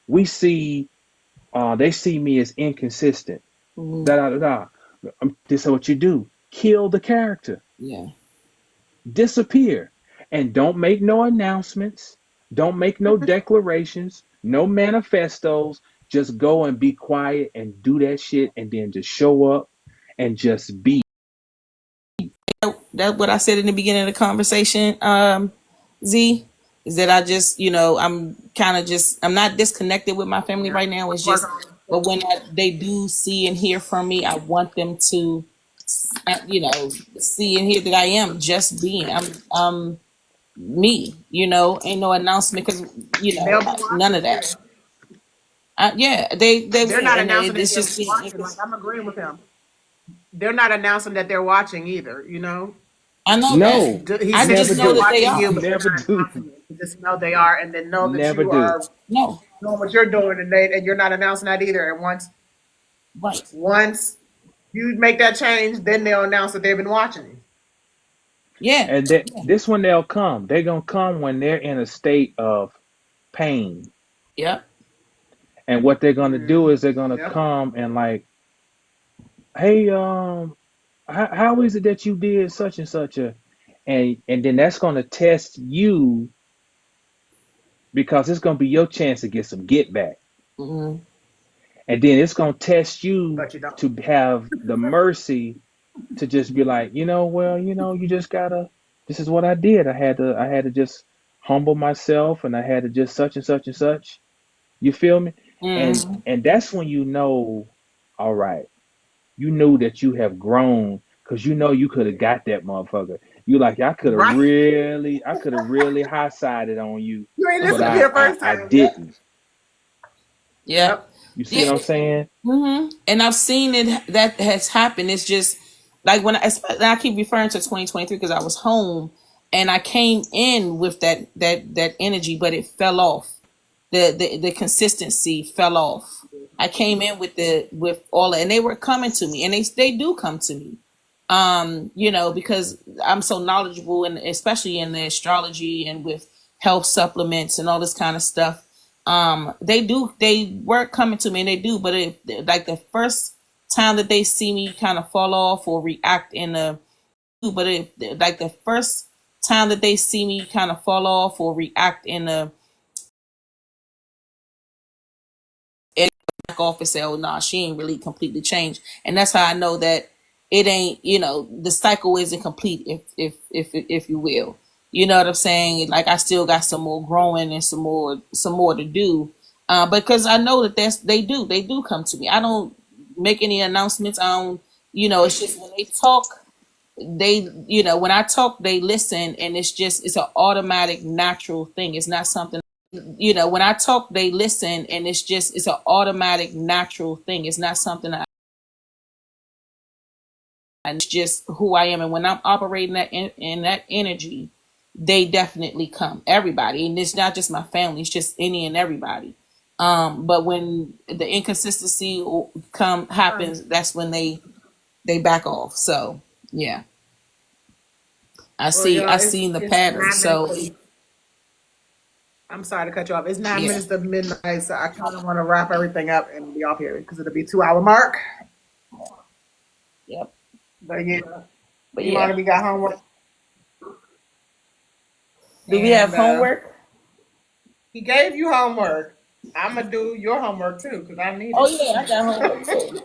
we see they see me as inconsistent, Mm-hmm. da da da da. This is what you do. Kill the character. Yeah. Disappear. And don't make no announcements. Don't make no declarations, no manifestos. Just go and be quiet and do that shit and then just show up and just be. That's what I said in the beginning of the conversation. Z is that I just I'm kind of just I'm not disconnected with my family Yeah. right now. It's Work just on it. but when they do see and hear from me, I want them to see and hear that I am just being. I'm me. Ain't no announcement because They'll be none watching of too. that. Yeah, they They're will, not and announcing that it's they're just being. watching. Like I'm agreeing with him. They're not announcing that they're watching either. I know that. No, He's I saying never just that know they're do. that they watching you, are. but they're Never not do. announcing it. You just know they are, and then know that Never you do. are No, doing what you're doing, and you're not announcing that either. And right. once you make that change, then they'll announce that they've been watching you. Yeah. And this one they'll come. They're gonna come when they're in a state of pain. Yep. And what they're gonna do is they're gonna Yep. come and like, hey, how is it that you did such and such a, and then that's gonna test you because it's gonna be your chance to get some get back. Hmm. And then it's gonna test you But you don't. to have the mercy to just be like, well, you just gotta. This is what I did. I had to just humble myself, and I had to just such and such and such. You feel me? And Hmm. and that's when all right, you knew that you have grown because you could have got that motherfucker. You like Right. I could have really high sided on you, You ain't but listen to me the first I time. Yep. didn't. Yep. Yep. You see Yeah. what I'm saying? And I've seen it that has happened. It's just like and I keep referring to 2023 because I was home and I came in with that energy, but it fell off. The consistency fell off. I came in with all, and they were coming to me, and they do come to me. Because I'm so knowledgeable, and especially in the astrology and with health supplements and all this kind of stuff. They were coming to me, and they do, but like the first time that they see me kind of fall off or react in a, but like the first time that they see me kind of fall off or react in a back off and say, "Oh, nah, she ain't really completely changed," and that's how I know that it ain't. The cycle isn't complete, if you will. You know what I'm saying? Like I still got some more growing and some more to do. Because I know that they do come to me. I don't make any announcements. I don't. It's just when they talk, when I talk, they listen, and it's an automatic, natural thing. It's not something. When I talk, they listen, and it's an automatic, natural thing. It's not something it's just who I am. And when I'm operating in that energy, they definitely come. Everybody, and it's not just my family. It's just any and everybody. But when the inconsistency happens, that's when they back off. So yeah, Well, I y'all, seen the it's pattern. 9 minutes. So I'm sorry to cut you off. It's nine yeah, minutes to midnight, so I kind of want to wrap everything up and be off here because it'll be 2 hour mark. yep. But yeah, But Imani, yeah, we got homework, do we have and homework? he gave you homework. I'm gonna do your homework too because I need Oh it. yeah, I got homework too.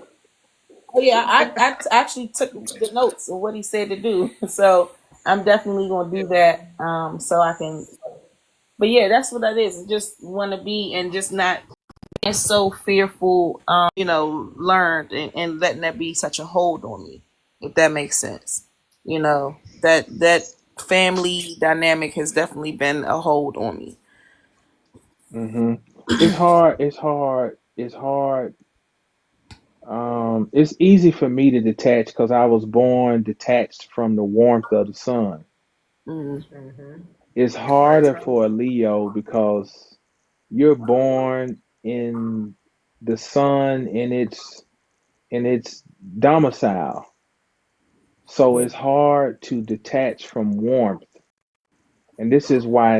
Oh yeah, actually took the notes of what he said to do, so I'm definitely gonna do that. So I can. But yeah, that's what that is. I just want to be and just not and so fearful. Learned and letting that be such a hold on me, if that makes sense. That family dynamic has definitely been a hold on me. hmm It's hard. It's hard. It's hard. It's easy for me to detach because I was born detached from the warmth of the sun. Mm, Mm-hmm. It's Right, harder right. for a Leo because you're born in the sun in its domicile. So yeah. it's hard to detach from warmth. And this is why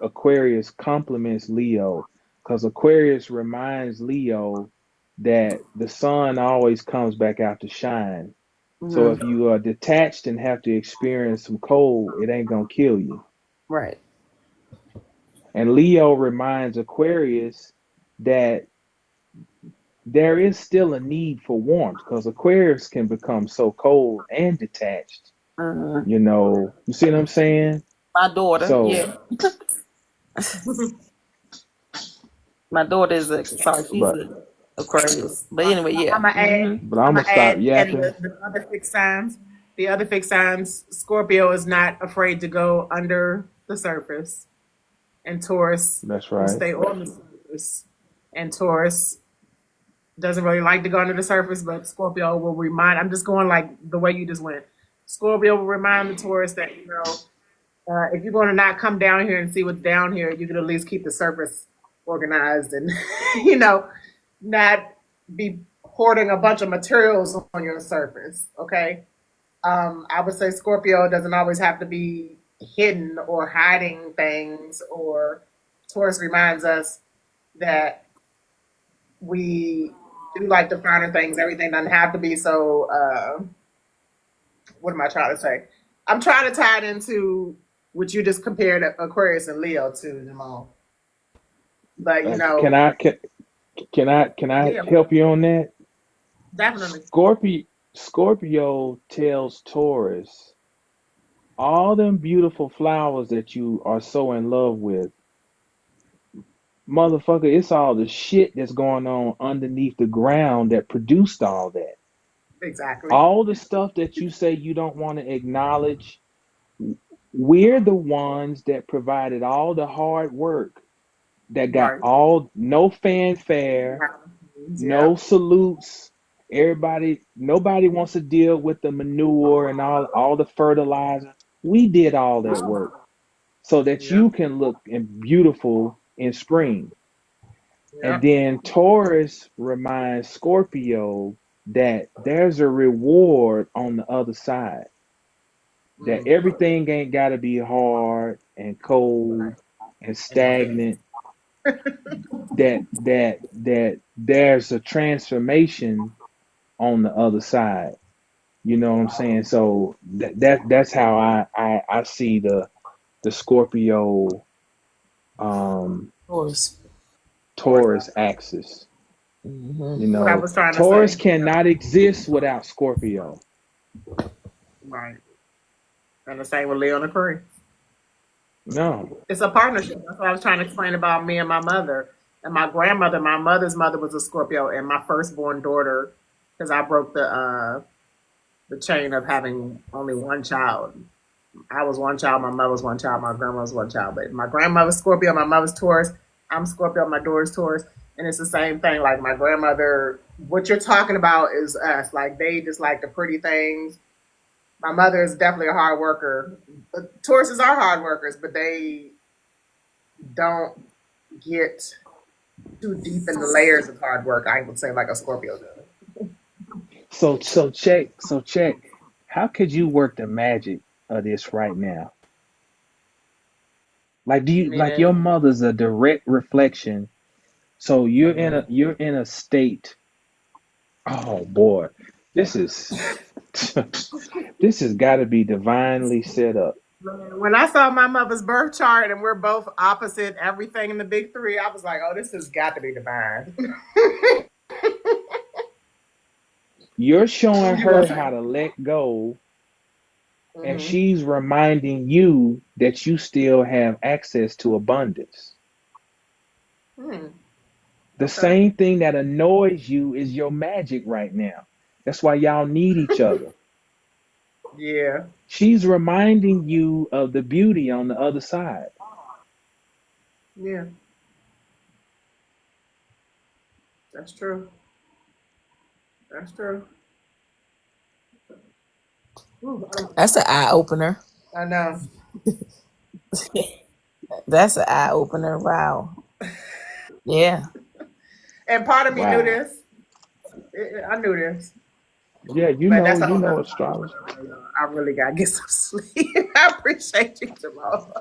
Aquarius complements Leo, because Aquarius reminds Leo that the sun always comes back out to shine. So if Hmm. you are detached and have to experience some cold, it ain't gonna kill you. Right. And Leo reminds Aquarius that there is still a need for warmth because Aquarius can become so cold and detached. Hmm. You see what I'm saying? My daughter, So, yeah, my daughter is a sorry, she's but a Aquarius. But I'm anyway, yeah. gonna add. Hmm. but I'm I'm gonna gonna stop add, and yapping. the other fixed signs. The other fixed signs. Scorpio is not afraid to go under the surface, and Taurus That's will right. stay on the surface. And Taurus doesn't really like to go under the surface, but Scorpio will remind. I'm just going like the way you just went. Scorpio will remind the Taurus that if you're going to not come down here and see what's down here, you can at least keep the surface organized and not be hoarding a bunch of materials on your surface. Okay, I would say Scorpio doesn't always have to be hidden or hiding things, or Taurus reminds us that we do like the finer things. Everything doesn't have to be so. What am I trying to say? I'm trying to tie it into what you just compared Aquarius and Leo to, Jamal. But you Can know, I can I yeah, help you on that? definitely. Scorpio tells Taurus, all them beautiful flowers that you are so in love with, motherfucker, it's all the shit that's going on underneath the ground that produced all that. Exactly. All the stuff that you say you don't want to acknowledge, we're the ones that provided all the hard work that got Right. all no fanfare, Yeah. no salutes. Everybody, nobody wants to deal with the manure and all the fertilizer. We did all that work so that Yeah. you can look and beautiful in spring. And Yeah. then Taurus reminds Scorpio that there's a reward on the other side. That Mm-hmm. everything ain't got to be hard and cold and And dead. stagnant. That there's a transformation on the other side. You know what I'm saying? So that's how I see the Scorpio Of course. Taurus axis. Hmm. You What I know, was trying to Taurus say. Yeah. cannot exist without Scorpio. Right. And the same with Leo and Aquarius. No. It's a partnership. That's what I was trying to explain about me and my mother. And my grandmother, my mother's mother was a Scorpio, and my firstborn daughter, because I broke the chain of having only one child. I was one child, my mother was one child, my grandma was one child. But my grandmother's Scorpio, my mother's Taurus, I'm Scorpio, my daughter's Taurus. And it's the same thing. Like my grandmother, what you're talking about is us. Like they just like the pretty things. My mother is definitely a hard worker. But Tauruses are hard workers, but they don't get too deep in the layers of hard work, I would say, like a Scorpio does. So check. How could you work the magic of this right now? Like do you like your Meaning, mother's a direct reflection. So mhm. you're in a state. Oh boy. This is this has got to be divinely set up. When I saw my mother's birth chart and we're both opposite everything in the big three, I was like, oh, this has got to be divine. You're showing You gonna her say? how to let go, and Mm-hmm. she's reminding you that you still have access to abundance. Hmm. The Okay. same thing that annoys you is your magic right now. That's why y'all need each other. Yeah. She's reminding you of the beauty on the other side. Yeah. That's true. That's true. Ooh, That's an eye opener. I know. That's an eye opener. Wow. Yeah. And part of me knew Wow. this. I knew this. Yeah, But that's a you whole know nother astrology. story. I really got to get some sleep. I appreciate you, Jamal.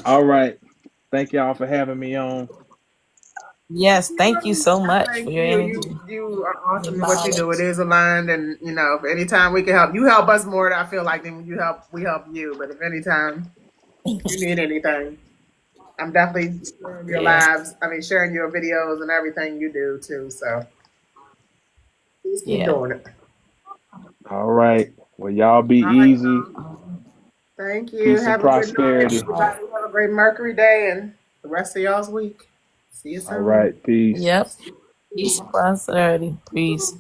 All right. Thank y'all for having me on. Yes. Thank you so I much for thank your you. energy, You are your awesome in what you do. It knowledge. is aligned, and you know, if anytime we can help, you help us more. I feel like than you help, we help you. But if anytime you need anything, I'm definitely sharing your Yeah. lives. I mean, sharing your videos and everything you do too. So please keep Yeah. doing it. All right. Well, y'all be All right, easy. y'all. Thank you. Peace and Have a good night, prosperity. All right. everybody. Have a great Mercury day and the rest of y'all's week. See you All soon. right. Peace. Yep. Peace and prosperity. Peace.